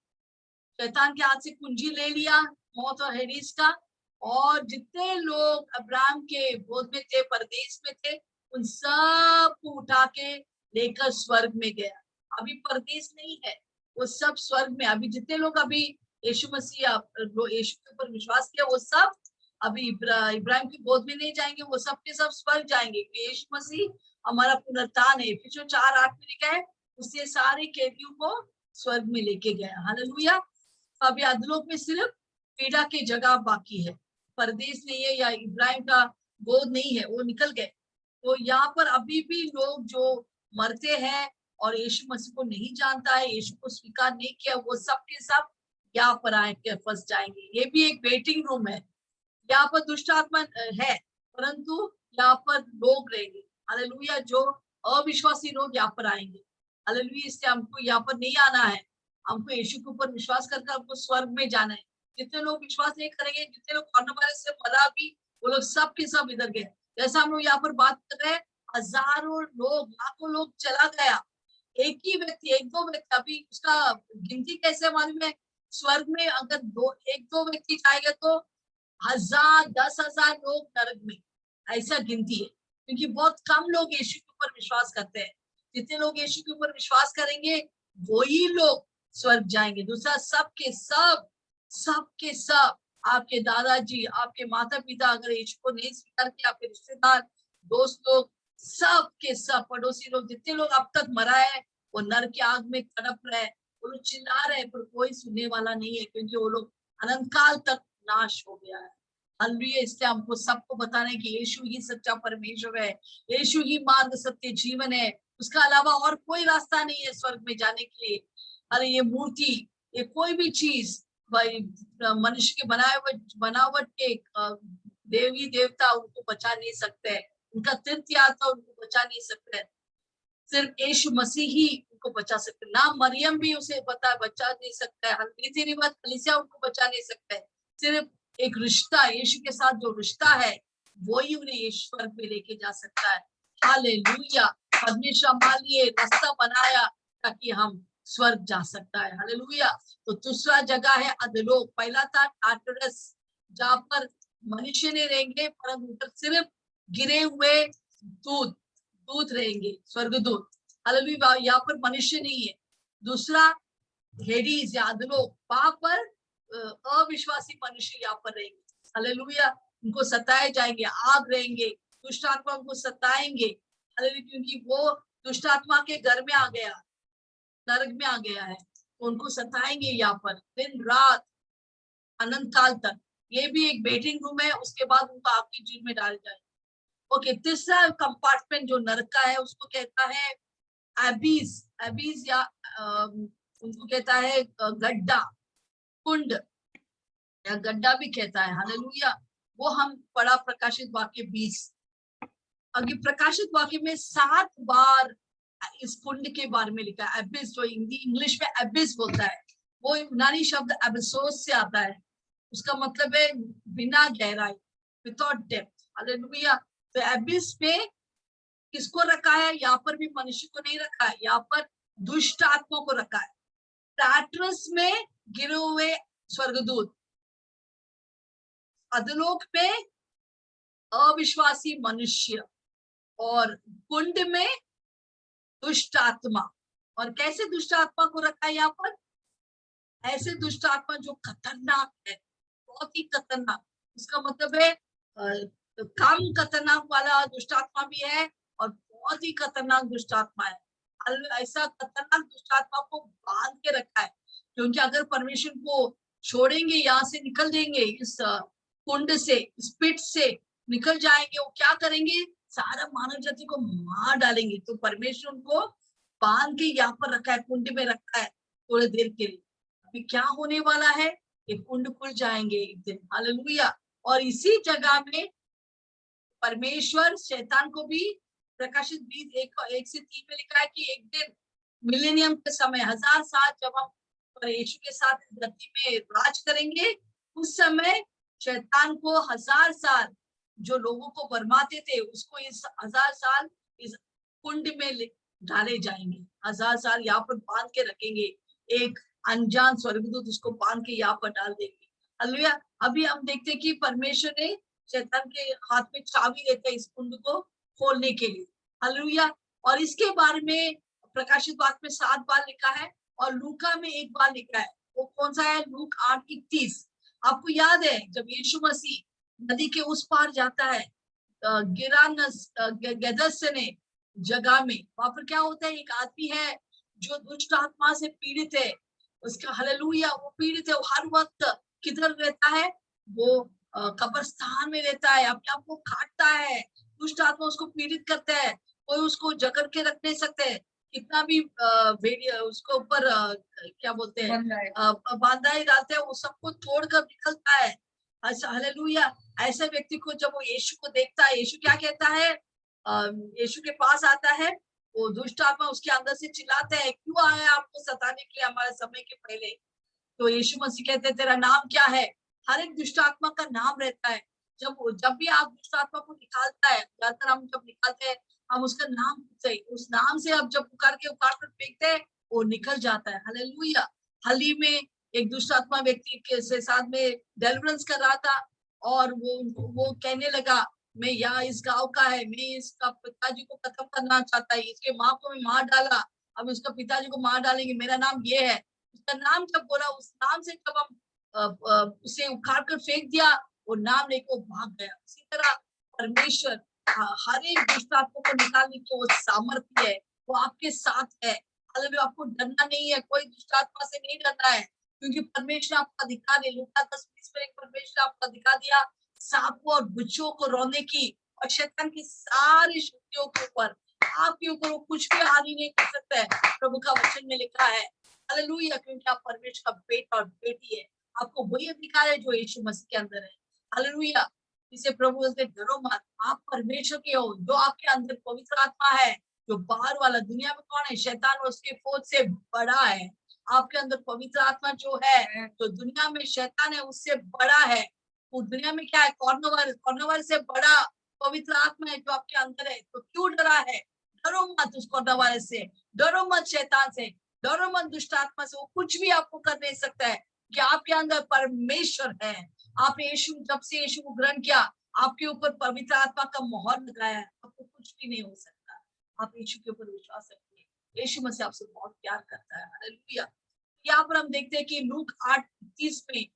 शैतान के हाथ से कुंजी ले लिया मौत और हेडीज का। और जितने लोग अब्राहम के गोद में थे, परदेश में थे, उन सब को उठा के लेकर स्वर्ग में गया। अभी परदेश नहीं है, वो सब स्वर्ग में। अभी जितने लोग अभी यीशु मसीह यीशु के ऊपर विश्वास किया, वो सब अभी इब्राहिम की गोद में नहीं जाएंगे, वो सब के सब स्वर्ग जाएंगे। यीशु मसीह हमारा पुनरुत्थान है। फिर 4:8 में लिखा है, उससे सारे कैदियों को स्वर्ग में लेके गया। हालेलुया। अभी अधलोक में सिर्फ पीड़ा की जगह बाकी है, परदेश नहीं है, या इब्राहिम का गोद नहीं है, वो निकल गए। तो यहाँ पर अभी भी लोग जो मरते हैं और यीशु मसीह को नहीं जानता है, यीशु को स्वीकार नहीं किया, वो सब के सब यहाँ पर आके फंस जाएंगे। ये भी एक वेटिंग रूम है। यहाँ पर दुष्ट आत्मा है, परंतु यहाँ पर लोग रहेंगे। हालेलुया। जो अविश्वासी लोग यहाँ पर आएंगे। हालेलुया। इससे हमको यहाँ पर नहीं आना है, हमको यीशु के ऊपर विश्वास करके हमको स्वर्ग में जाना है। जितने लोग विश्वास नहीं करेंगे, जितने लोग कोरोना वायरस से मरा भी, वो लोग सब के सब इधर गए। जैसा हम लोग यहाँ पर बात कर रहे हैं, हजारों लोग, लाखों लोग चला गया। एक ही व्यक्ति, एक दो व्यक्ति, अभी उसका गिनती कैसे मालूम है? स्वर्ग में अगर एक दो व्यक्ति जाएगा तो 1000 10,000 लोग नरक में, ऐसा गिनती है। क्योंकि बहुत कम लोग यीशु के ऊपर विश्वास करते हैं। जितने लोग यीशु के ऊपर विश्वास करेंगे, वही लोग स्वर्ग जाएंगे। दूसरा, सबके सब आपके दादाजी, आपके माता पिता अगर यीशु को नहीं स्वीकार किया, आपके रिश्तेदार, दोस्त लोग, सब के सब पड़ोसी लोग, जितने लोग अब तक मरा है, वो नरक की आग में तड़प रहे। वो लोग चिल्ला रहे, पर कोई सुनने वाला नहीं है, क्योंकि वो लोग अनंत काल तक नाश हो गया है। हालेलुया। इसलिए हमको सबको बताना है कि यीशु ही सच्चा परमेश्वर है, यीशु ही मार्ग, सत्य, जीवन है। उसका अलावा और कोई रास्ता नहीं है स्वर्ग में जाने के लिए। अरे ये मूर्ति, ये कोई भी चीज, भाई मनुष्य के बनावट के देवी देवता उनको बचा नहीं सकते, उनका तीर्थ यात्रा उनको बचा नहीं सकते। सिर्फ यीशु मसीह ही उनको बचा सकते। ना मरियम भी उसे बचा नहीं सकता है, हल्दी रिवाज कलीसिया उनको बचा नहीं सकता है। सिर्फ एक रिश्ता, यीशु के साथ जो रिश्ता है, वो ही उन्हें ईश्वर पे लेके जा सकता है। हालेलुया। परमेश्वर हमारे लिए रास्ता बनाया ताकि हम स्वर्ग जा सकता है। हालेलुया। तो दूसरा जगह है अधलोक। पहला था टार्टरस, जहाँ पर मनुष्य नहीं रहेंगे, परंतु सिर्फ गिरे हुए दूत रहेंगे, स्वर्गदूत। हालेलुया। यहाँ पर मनुष्य नहीं है। दूसरा हेडीज या अधलोक, वहां पर अविश्वासी मनुष्य यहाँ पर रहेंगे। हालेलुया। उनको सताए जाएंगे, आग रहेंगे, दुष्ट आत्मा उनको सताएंगे। हालेलुया। क्योंकि वो दुष्ट आत्मा के घर में आ गया, नरक में आ गया है, तो उनको सताएंगे यहाँ पर दिन रात, अनंत काल तक। ये भी एक वेटिंग रूम है, उसके बाद उनको आपकी जेल में डाल जाए। ओके। तीसरा कंपार्टमेंट जो नरक का है, उसको कहता है एबीज या उनको कहता है गड्ढा, कुंड या गड्ढा भी कहता है। हालेलुया। वो हम पढ़ा प्रकाशित वाक्य 20। अभी प्रकाशित वाक्य में 7 बार इस कुंड के बारे में लिखा है। एबिस, जो इंग्लिश में एबिस बोलता है, वो यूनानी शब्द एबिसोस से आता है। उसका मतलब है बिना गहराई, विदाउट डेप्थ। हालेलुया। तो एबिस पे किसको रखा है? यहाँ पर भी मनुष्य को नहीं रखा है, यहाँ पर दुष्ट आत्मा को रखा है। टाट्रस में गिरे हुए स्वर्गदूत, अधोलोक में अविश्वासी मनुष्य, और कुंड में दुष्ट आत्मा। और कैसे दुष्ट आत्मा को रखा है यहाँ पर? ऐसे दुष्ट आत्मा जो खतरनाक है, बहुत ही खतरनाक। उसका मतलब है कम खतरनाक वाला दुष्ट आत्मा भी है और बहुत ही खतरनाक दुष्ट आत्मा है। ऐसा खतरनाक दुष्ट आत्मा को बांध के रखा है, क्योंकि अगर परमेश्वर को छोड़ेंगे, यहाँ से निकल देंगे, इस कुंड से, इस पिट से निकल जाएंगे, वो क्या करेंगे? सारा मानव जाति को मार डालेंगे। तो परमेश्वर उनको बांध के यहाँ पर रखा है, कुंड में रखा है थोड़ी देर के लिए। अभी क्या होने वाला है? ये कुंड खुल जाएंगे एक दिन। हालेलुया। और इसी जगह में परमेश्वर शैतान को भी, प्रकाशित 20:1-3 में लिखा है कि एक दिन मिलेनियम के समय, 1000 साल जब हम यीशु के साथ धरती में राज करेंगे, उस समय शैतान को 1000 साल जो लोगों को बरमाते थे, उसको इस 1000 साल इस कुंड में डाले जाएंगे। 1000 साल यहाँ पर बांध के रखेंगे, एक अनजान स्वर्गदूत उसको बांध के यहाँ पर डाल देंगे। हालेलुया। अभी हम देखते हैं कि परमेश्वर ने शैतान के हाथ में चाबी देता है इस कुंड को खोलने के लिए। हालेलुया। और इसके बारे में प्रकाशित वाक्य में 7 बार लिखा है और लूका में 1 बार लिखा है। वो कौन सा है? लूक 8:31। आपको याद है जब यीशु मसीह नदी के उस पार जाता है, गेदसेने जगह में, वहां पर क्या होता है? एक आदमी है जो दुष्ट आत्मा से पीड़ित है। उसका हालेलुया, वो पीड़ित है, वो हर वक्त किधर रहता है? वो कब्रिस्तान में रहता है, अपने आप को काटता है, दुष्ट आत्मा उसको पीड़ित करता है, कोई उसको जकड़ के रख नहीं सकते, कितना भी उसको ऊपर क्या बोलते हैं, बांधा ही डालते हैं, वो सबको तोड़कर निकलता है। हालेलुया। ऐसे व्यक्ति को जब वो यीशु को देखता है, यीशु क्या कहता है? यीशु के पास आता है, वो दुष्ट आत्मा उसके अंदर से चिल्लाते हैं, क्यों आए आपको सताने के लिए हमारे समय के पहले? तो यीशु मसीह कहते हैं, तेरा नाम क्या है? हर एक दुष्ट आत्मा का नाम रहता है। जब भी आप दुष्ट आत्मा को निकालता है, ज्यादातर हम जब निकालते हैं, हम उसका नाम पूछते हैं, उस नाम से अब जब उखाड़ कर फेंकते हैं, वो निकल जाता है। हालेलुया। हाल ही में एक दुष्ट आत्मा व्यक्ति के साथ में डेलिवरेंस कर रहा था, और वो कहने लगा, मैं यहाँ इस गांव का है, मैं इसका पिताजी को खत्म करना चाहता है, इसके माँ को मैं मार डाला, अब उसका पिताजी को मार डालेंगे, मेरा नाम ये है। उसका नाम जब बोला, उस नाम से जब हम उसे उखाड़ कर फेंक दिया, वो नाम लेकर भाग गया। इसी तरह परमेश्वर हर एक दुष्ट आत्मा को निकालने की वो सामर्थ्य है, वो आपके साथ है। हालेलुया। आपको डरना नहीं है, कोई दुष्ट आत्मा से नहीं डरना है, क्योंकि परमेश्वर आपका अधिकार है। लूका 10:20 में परमेश्वर आपको अधिकार दिया सांपों और बिच्छुओं को रोने की, और शैतान की सारी शक्तियों के ऊपर, आपके ऊपर वो कुछ भी हानि नहीं कर सकता है। प्रभु का वचन में लिखा है। हालेलुया। क्योंकि आप परमेश्वर का बेटा और बेटी है, आपको वही अधिकार है जो यीशु मसीह के अंदर है। हालेलुया। इसे प्रभु बोलते, डरो मत, आप परमेश्वर के हो, जो आपके अंदर पवित्र आत्मा है, जो बाहर वाला दुनिया में कौन है? शैतान और उसके फौज से बड़ा है। आपके अंदर पवित्र आत्मा जो है, तो दुनिया में शैतान है उससे बड़ा है। वो दुनिया में क्या है? कॉर्नोवायरस से बड़ा पवित्र आत्मा है जो आपके अंदर है। तो क्यों डरा है? डरो मत उस कॉर्नोवायरस से, डरो मत शैतान से, डरो मत दुष्ट आत्मा से, वो कुछ भी आपको कर नहीं सकता है, कि आपके अंदर परमेश्वर है। आप यीशु, जब से यीशु को ग्रहण किया, आपके ऊपर पवित्र आत्मा का मोहर लगाया है, आपको कुछ भी नहीं हो सकता। आप यीशु के ऊपर विश्वास रखिए, यीशु मसीह आपसे बहुत प्यार करता है। हालेलुया। यहाँ पर हम देखते हैं कि लूक 8:30 में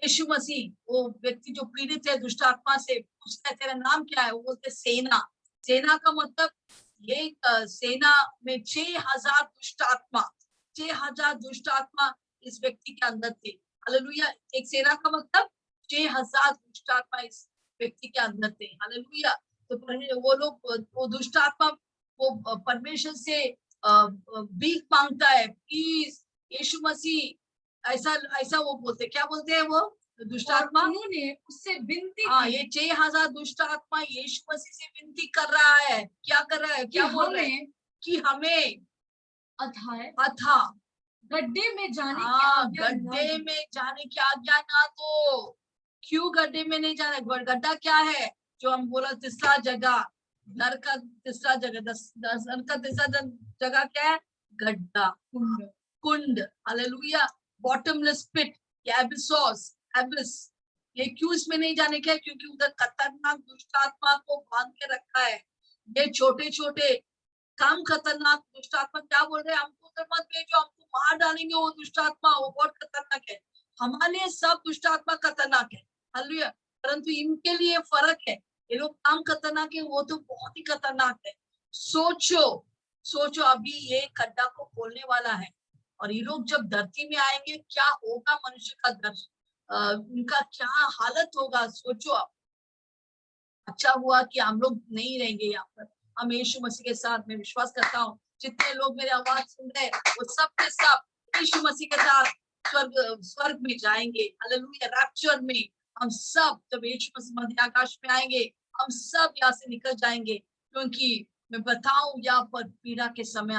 यीशु मसीह, वो व्यक्ति जो पीड़ित है दुष्ट आत्मा से, पूछता है, तेरा नाम क्या है? वो बोलते सेना। सेना का मतलब ये सेना में 6000 दुष्ट आत्मा, 6000 दुष्ट आत्मा इस व्यक्ति के अंदर थे। हालेलुया। एक सेना का मतलब 6000 दुष्ट आत्मा इस व्यक्ति के अंदर थे। हालेलुया। तो वो लोग, वो दुष्ट आत्मा, वो परमेश्वर से भीख मांगता है, प्लीज यीशु मसीह, ऐसा ऐसा वो बोलते, क्या बोलते हैं वो दुष्ट आत्मा? उन्होंने उससे विनती की। ये 6000 दुष्ट आत्मा यीशु मसीह से विनती कर रहा है। क्या कर रहा है? क्या बोल रहे हैं? कि हमें अथा गड्ढे में जाने की आज्ञा, गड्ढे में जाने की आज्ञा ना दो। क्यों गड्ढे में नहीं जाना? गड्ढा क्या है? जो हम बोला तीसरा जगह, नर का तीसरा जगह, नर का तीसरा जगह क्या है? गड्ढा, कुंड। हालेलुया। बॉटमलेस पिट, एबिसोस, एबिस। ये क्यों इसमें नहीं जाने का है? क्योंकि उधर खतरनाक दुष्ट आत्मा को बांध के रखा है। ये छोटे छोटे काम खतरनाक दुष्ट आत्मा क्या बोल रहे हैं? हमको उधर मत भेजो, हमको मार डालेंगे वो दुष्ट आत्मा, वो बहुत खतरनाक है। हमारे लिए सब दुष्ट आत्मा खतरनाक है, हालेलुया, परंतु इनके लिए फर्क है। ये लोग काम खतरनाक है, वो तो बहुत ही खतरनाक है। सोचो सोचो, अभी ये खड्डा को खोलने वाला है और ये लोग जब धरती में आएंगे, क्या होगा मनुष्य का उनका क्या हालत होगा, सोचो आप। अच्छा हुआ कि हम लोग नहीं रहेंगे यहाँ पर, हम यीशु मसीह के साथ। मैं विश्वास करता हूँ जितने लोग मेरे आवाज सुन रहे हैं वो सब के सब यीशु मसीह के साथ स्वर्ग में जाएंगे, हालेलुया, रैप्चर में। हम सब जब यीशु मसीह मध्य आकाश में आएंगे, हम सब यहाँ से निकल जाएंगे, क्योंकि मैं बताऊं यहाँ पर पीड़ा के समय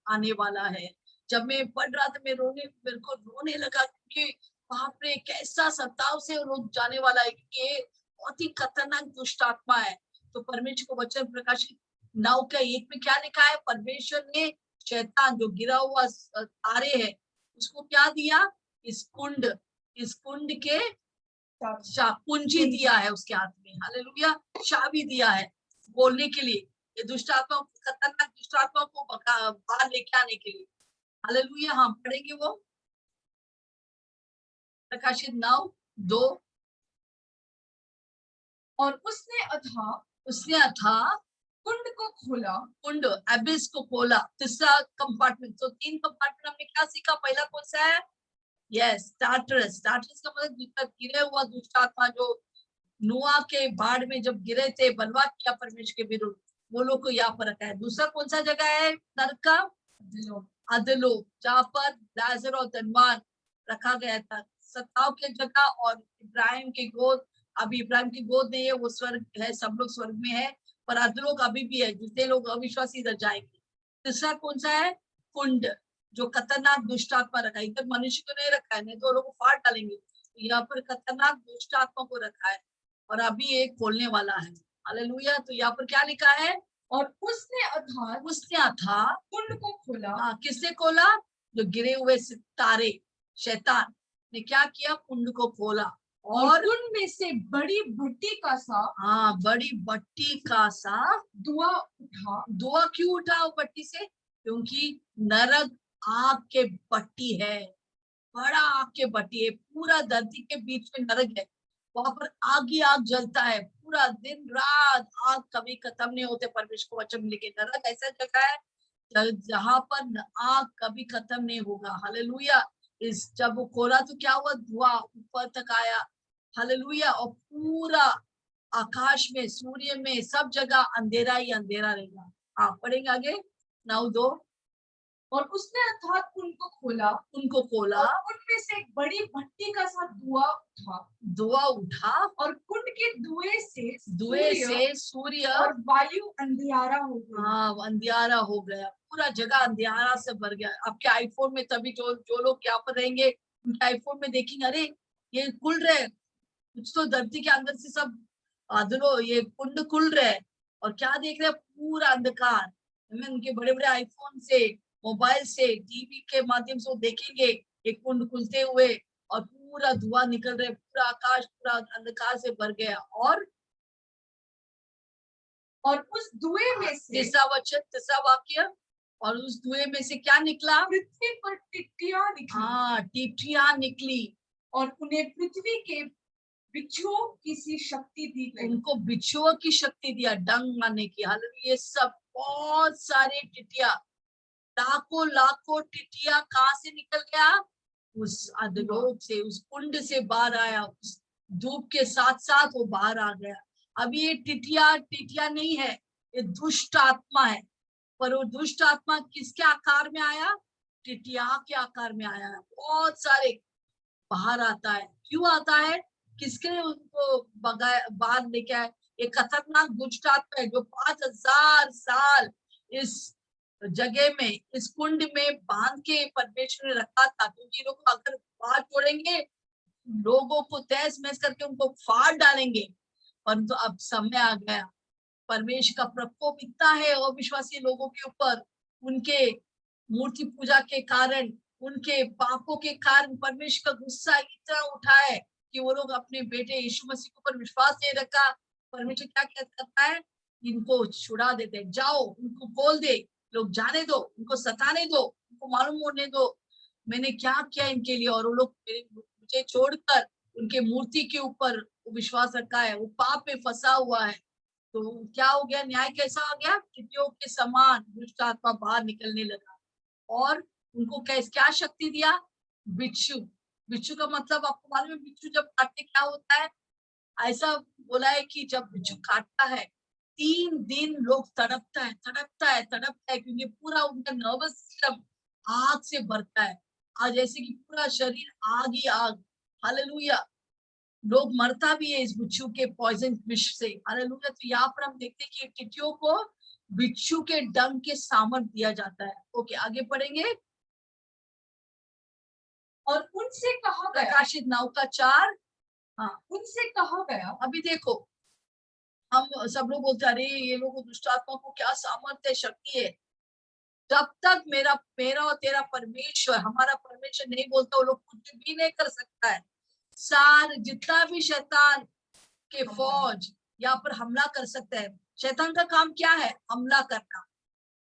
आने वाला है। जब मैं पढ़ रहा था, मेरे को रोने लगा, क्योंकि वहां पे कैसा सताव से लोग जाने वाला है, क्योंकि बहुत ही खतरनाक दुष्ट आत्मा है। तो परमेश्वर को वचन प्रकाशित 9 का 1 में क्या लिखा है? परमेश्वर ने शैतान जो गिरा हुआ तारे है उसको क्या दिया? इस कुंड के कुंजी दिया है उसके हाथ में, हालेलुया, चाबी दिया है बोलने के लिए, ये दुष्ट आत्मा, खतरनाक दुष्ट आत्मा को बाहर लेके आने के लिए, हालेलुया। हम पढ़ेंगे वो प्रकाशित 9:2। और उसने अथाह कुंड को खोला, कुंड, एबिस को खोला। तीसरा कंपार्टमेंट, तो 3 कंपार्टमेंट हमने क्या सीखा? पहला कौन सा है? Yes, Tartarus. टार्टरस का मतलब गिरे हुआ दुष्ट आत्मा जो नोआ के बाढ़ में जब गिरे थे, बलवा किया परमेश्वर के विरुद्ध, वो लोग को यहाँ पर रखा है। दूसरा कौन सा जगह है? नरक का अधोलोक, जहाँ पर लाजर और धनवान रखा गया था, सताव के जगह। और इब्राहिम की गोद, अभी इब्राहिम की गोद नहीं है, वो स्वर्ग है, सब लोग स्वर्ग में है, पर अधोलोक अभी भी है, जितने लोग अविश्वासी इधर जाएंगे। तीसरा कौन सा है? कुंड, जो खतरनाक दुष्ट आत्मा रखा है। इधर मनुष्य को नहीं रखा है, नहीं तो लोग फाड़ डालेंगे। यहाँ पर खतरनाक दुष्ट आत्मा को रखा है और अभी एक खोलने वाला है, हालेलुया। तो यहाँ पर क्या लिखा है? और उसने अथाह कुंड को खोला। हाँ, किसने खोला? जो गिरे हुए सितारे, शैतान ने क्या किया? कुंड को खोला और कुंड में से बड़ी भट्टी का सा, हाँ, बड़ी भट्टी का सा धुआं उठा। धुआं क्यों उठा वो भट्टी से? क्योंकि नरक आग के भट्टी है, बड़ा आग के भट्टी है, पूरा धरती के बीच में नरक है, वहां पर आग ही आग जलता है, पूरा दिन रात आग कभी खत्म नहीं होते। परमेश्वर को वचन लिखे, नरक ऐसा जगह है जहां पर आग कभी खत्म नहीं होगा, हालेलुया। जब वो खोला तो क्या हुआ? धुआं ऊपर तक आया, हालेलुया, और पूरा आकाश में, सूर्य में, सब जगह अंधेरा ही अंधेरा रहेगा। आप पढ़ेंगे आगे 9:2। और उसने अर्थात उनको खोला, और कुंड में से एक बड़ी भट्टी का सा धुआं उठा और कुंड के धुएं से सूर्य और वायु अंधियारा हो गया। हाँ, अंधियारा हो गया, पूरा जगह अंधियारा से भर गया। आपके आईफोन में तभी जो लोग यहाँ पर रहेंगे उनके आईफोन में देखेंगे, अरे ये खुल रहे, कुछ तो धरती के अंदर से सब अधलो ये कुंड खुल रहे, और क्या देख रहे हैं? पूरा अंधकार। उनके बड़े बड़े आईफोन से, मोबाइल से, टीवी के माध्यम से वो देखेंगे एक कुंड खुलते हुए और पूरा धुआं निकल रहे, पूरा आकाश पूरा अंधकार से भर गया। और उस धुएं में से, तीसरा वाक्य, और उस धुएं में से क्या निकला? पृथ्वी पर टिड्डियां निकली। हाँ, टिड्डियां निकली, और उन्हें पृथ्वी के बिच्छुओं की सी शक्ति दी गई। उनको बिच्छुओं की शक्ति दिया, डंग मारने की, हालेलुया। ये सब बहुत सारे टिड्डियां, लाखों लाखों टिड्डियां कहाँ से निकल गया? उस अधोलोक से, उस कुंड से बाहर आया, उस धूप के साथ साथ वो बाहर आ गया। अब ये टिटिया नहीं है, ये दुष्ट आत्मा है, पर वो दुष्ट आत्मा किसके आकार में आया? टिटिया के आकार में आया है। बहुत सारे बाहर आता है, क्यों आता है? किसके उनको बाहर लेके आए? एक खतरनाक दुष्ट आत्मा है जो 5000 साल इस जगह में, इस कुंड में बांध के परमेश्वर ने रखा था, क्योंकि लोग अगर बाहर छोड़ेंगे, लोगों को तहस महस करके उनको फाड़ डालेंगे। परंतु अब समय आ गया, परमेश्वर का प्रकोप इतना है अविश्वासी लोगों के ऊपर, उनके मूर्ति पूजा के कारण, उनके पापों के कारण परमेश्वर का गुस्सा इतना उठा है कि वो लोग अपने बेटे यीशु मसीह के ऊपर विश्वास नहीं रखा। परमेश्वर क्या करता है, इनको छुड़ा देते हैं, जाओ उनको बोल दे, लोग जाने दो, उनको सताने दो, उनको मालूम होने दो मैंने क्या किया इनके लिए, और वो लोग मुझे छोड़कर उनके मूर्ति के ऊपर विश्वास रखा है, वो पाप में फंसा हुआ है। तो क्या हो गया, न्याय कैसा हो गया, टिड्डियों के समान दुष्ट आत्मा बाहर निकलने लगा। और उनको क्या शक्ति दिया, बिच्छू। बिच्छू का मतलब आपको मालूम है, बिच्छू जब काटते क्या होता है, ऐसा बोला है कि जब बिच्छू काटता है 3 दिन लोग तड़पता है क्योंकि पूरा उनका नर्वस सिस्टम आग से भरता है, आज जैसे कि पूरा शरीर आग ही आग। हालेलुया, लोग मरता भी है इस बिच्छू के पॉइजन विष से। हालेलुया, तो यहाँ पर हम देखते हैं कि टिड्डियों को बिच्छू के डंक के सामर्थ दिया जाता है। ओके, आगे पढ़ेंगे। और उनसे कहा गया, प्रकाशित 9:4। हाँ, उनसे कहा गया, अभी देखो, हम सब लोग बोलते अरे ये लोग दुष्ट आत्मा को क्या सामर्थ्य शक्ति है, जब तक मेरा और तेरा परमेश्वर, हमारा परमेश्वर नहीं बोलता, वो लोग कुछ भी नहीं कर सकता है। सार जितना भी शैतान के फौज यहाँ पर हमला कर सकता है, शैतान का काम क्या है, हमला करना,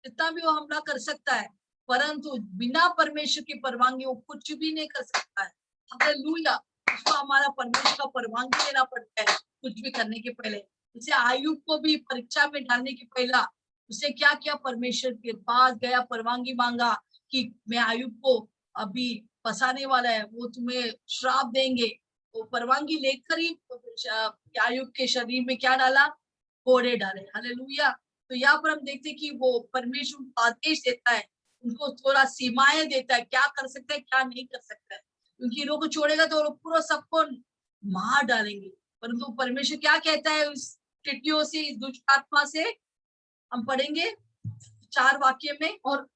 जितना भी वो हमला कर सकता है, परंतु बिना परमेश्वर की परवानगी वो कुछ भी नहीं कर सकता है। हालेलुया, उसको हमारा परमेश्वर का परवानगी लेना पड़ता है कुछ भी करने के पहले। जैसे आयुब को भी परीक्षा में डालने के पहला उसे क्या किया, परमेश्वर के पास गया, परवानगी मांगा कि मैं आयुब को अभी फंसाने वाला है, वो तुम्हें श्राप देंगे। वो परवानगी लेकर ही आयुब के शरीर में क्या डाला, कोड़े डाले। हालेलुया, तो यहाँ पर हम देखते हैं कि वो परमेश्वर उनको आदेश देता है, उनको थोड़ा सीमाएं देता है, क्या कर सकता है क्या नहीं कर सकता है, क्योंकि लोगों को छोड़ेगा तो लोग पूरा सबको मार डालेंगे। परंतु परमेश्वर क्या कहता है उस टिड्डियों से, इस दुष्ट आत्मा से, हम पढ़ेंगे 4 वाक्य में। और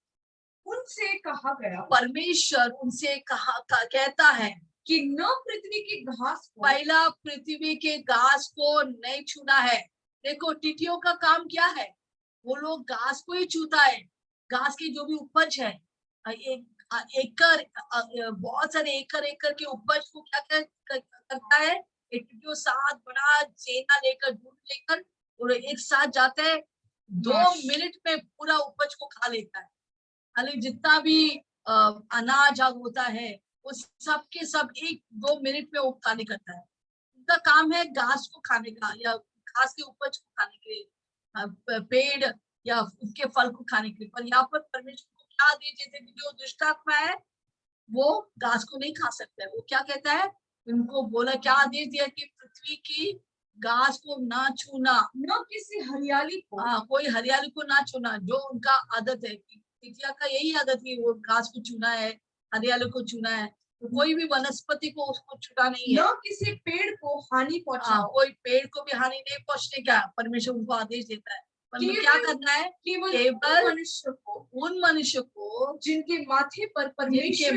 उनसे कहा गया, परमेश्वर उनसे कहता है कि न पृथ्वी की घास को, पहला पृथ्वी के घास को नहीं छूना है। देखो टिड्डियों का काम क्या है, वो लोग घास को ही छूता है, घास की जो भी उपज है, एक एकड़, बहुत सारे एकड़ के उपज को क्या करता है, एक जो साथ बड़ा सेना लेकर, दूध लेकर, और एक साथ जाता है, 2 मिनट में पूरा उपज को खा लेता है। हालांकि जितना भी अनाज होता है वो सब के सब 1-2 मिनट में वो खाली करता है। उनका काम है घास को खाने का, या घास के उपज को खाने के लिए, पेड़ या उसके फल को खाने के लिए। पर यहाँ पर परमेश्वर को क्या आदेश देते हैं, जो दुष्ट आत्मा है वो घास को नहीं खा सकता है। वो क्या कहता है, उनको बोला, क्या आदेश दिया कि पृथ्वी की घास को ना छूना, न किसी हरियाली को, कोई हरियाली को ना छूना, जो उनका आदत है। टिड्डिया का यही आदत है, वो घास को छूना है, हरियाली को छूना है, तो कोई भी वनस्पति को उसको छूना नहीं है। न किसी पेड़ को हानि पहुंचाओ, कोई पेड़ को भी हानि नहीं पहुंचने का परमेश्वर उनको आदेश देता है। परंतु क्या करना है, केवल उन मनुष्य को जिनके माथे पर परमेश्वर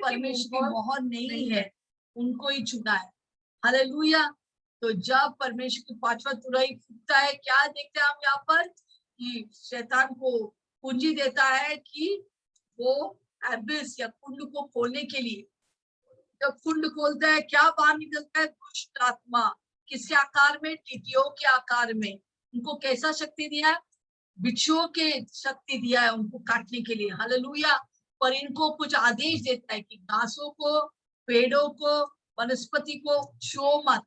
की मोहर नहीं है, उनको ही छूना है। हालेलुया, तो जब परमेश्वर की 5वां तुरही फूटता है, क्या देखते हैं हम यहाँ पर, कि शैतान को पूंजी देता है कि वो एबिस या कुंड को खोलने के लिए, जब कुंड खोलता है क्या बाहर निकलता है, दुष्ट आत्मा। किसके आकार में, टिड्डियों के आकार में। उनको कैसा शक्ति दिया है, बिच्छुओं के शक्ति दिया है उनको काटने के लिए। हालेलुया, पर इनको कुछ आदेश देता है कि घासों को, पेड़ों को, वनस्पति को छुओ मत,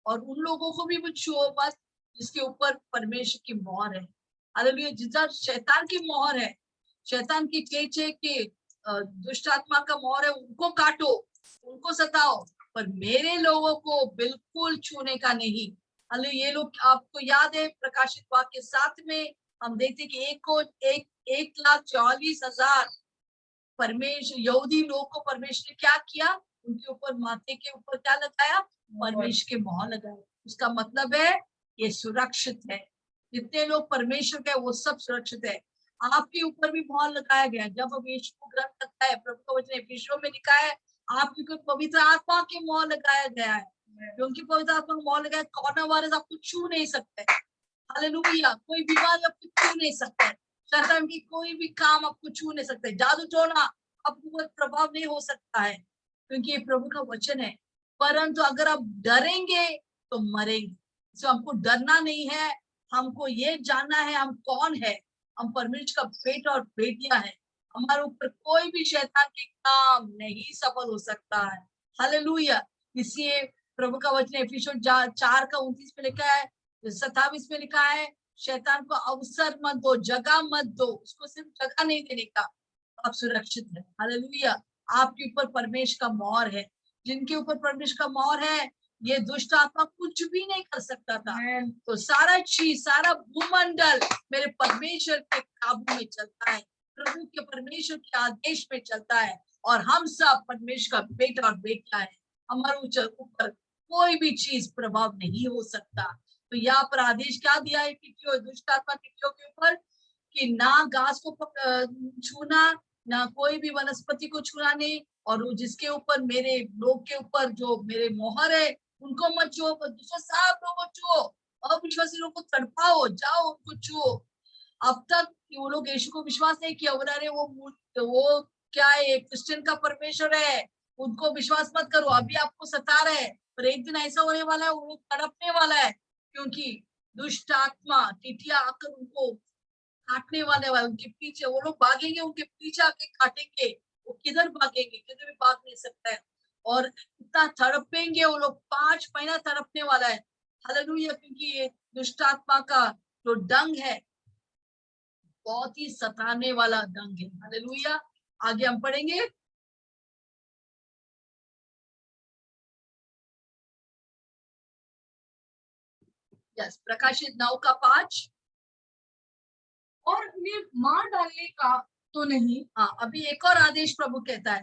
और उन लोगों को भी छुओ मत जिसके ऊपर परमेश्वर की मोहर है। हालेलुया, जितना शैतान की मोहर है, शैतान की चेचे के दुष्ट आत्मा का मोहर है, उनको काटो, उनको सताओ, पर मेरे लोगों को बिल्कुल छूने का नहीं। हालेलुया, ये लोग, आपको याद है प्रकाशित वाक्य 7 में हम देखते कि 1,44,000 परमेश्वर यहूदी लोग को परमेश्वर ने क्या किया, उनके ऊपर, माथे के ऊपर क्या लगाया, परमेश्वर के मोहर लगाया। उसका मतलब है ये सुरक्षित है, जितने लोग परमेश्वर के वो सब सुरक्षित है। आपके ऊपर भी मोहर लगाया गया। जब अब यीशु को ग्रहण करता है, प्रभु का वचन एफिसियों में लिखा है, आपके ऊपर पवित्र आत्मा की मोहर लगाया गया है। क्योंकि पवित्र आत्मा को मोहर लगा है, कोरोना वायरस आपको छू नहीं सकता है। हालेलुया, कोई बीमारी आपको छू नहीं सकता है, शैतान की कोई भी काम आपको छू नहीं सकता है, जादू टोना आपको कोई प्रभाव नहीं हो सकता है, क्योंकि ये प्रभु का वचन है। परंतु अगर आप डरेंगे तो मरेंगे। तो हमको डरना नहीं है, हमको ये जानना है हम कौन है। हम परमेश्वर का बेटा और बेटियां हैं। हमारे ऊपर कोई भी शैतान के काम नहीं सफल हो सकता है। हालेलुया। इसलिए प्रभु का वचन एफिसियों 4:29 में लिखा है, 27 में लिखा है, शैतान को अवसर मत दो, जगह मत दो। उसको सिर्फ जगह नहीं देने का, आप सुरक्षित है। हालेलुया। आपके ऊपर परमेश्वर का मोहर है। जिनके ऊपर परमेश्वर का मोहर है, ये दुष्ट आत्मा कुछ भी नहीं कर सकता था। तो सारा चीज, सारा भूमंडल मेरे परमेश्वर के काबू में चलता है, प्रभु के परमेश्वर के आदेश में चलता है, और हम सब परमेश्वर का बेटा और बेटा है। हमारे ऊपर कोई भी चीज प्रभाव नहीं हो सकता। तो यहाँ पर आदेश क्या दिया है टिड्डियों, दुष्ट आत्मा टिड्डियों के ऊपर, कि ना घास को छूना, ना कोई भी वनस्पति को छूना नहीं, और जिसके ऊपर मेरे लोग के ऊपर जो मेरे मोहर है उनको मत छुओ, दूसरे सब लोगों को छुओ, अविश्वासी लोगों को तड़पाओ, जाओ उनको छुओ। अब तक वो लोग यीशु को विश्वास नहीं किया, बोला अरे वो क्या है, क्रिश्चियन का परमेश्वर है, उनको विश्वास मत करो, अभी आपको सता रहे हैं, पर एक दिन ऐसा होने वाला है, वो लोग तड़पने वाला है, क्योंकि दुष्ट आत्मा टिटिया आकर उनको काटने वाले वाले उनके पीछे, वो लोग भागेंगे, उनके पीछे आके काटेंगे। वो किधर भागेंगे, किधर भी भाग नहीं सकता है, और इतना तड़पेंगे वो लोग, 5 महीना तड़पने वाला है। हालेलुया। क्योंकि ये दुष्ट आत्मा का जो डंग है बहुत ही सताने वाला डंग है। हालेलुया। आगे हम पढ़ेंगे। यस, प्रकाशित 9:5। और उन्हें मार डालने का तो नहीं। हाँ, अभी एक और आदेश प्रभु कहता है,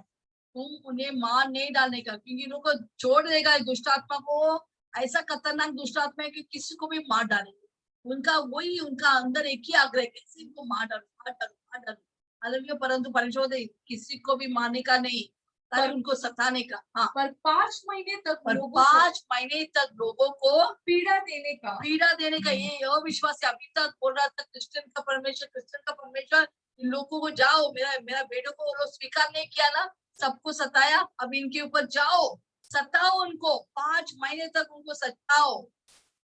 तुम उन्हें मार नहीं डालने का, क्योंकि लोग को छोड़ देगा दुष्ट आत्मा को। ऐसा खतरनाक दुष्ट आत्मा है कि किसी को भी मार डालेंगे। उनका वही, उनका अंदर एक ही आग्रह है, किसी को मार डालो, मार डालो, मार डालो। हालेलुया। परंतु परमेश्वर किसी को भी मारने का नहीं, पर उनको सताने का। हाँ, पर 5 महीने तक पर लोगों 5 महीने तक लोगों को पीड़ा देने का। पीड़ा देने का। ये अविश्वास अभी तक बोल रहा था क्रिश्चियन का परमेश्वर, क्रिश्चियन का परमेश्वर। इन लोगों को जाओ, मेरा बेटों को वो लोग स्वीकार नहीं किया ना, सबको सताया, अब इनके ऊपर जाओ, सताओ उनको, 5 महीने तक उनको सताओ।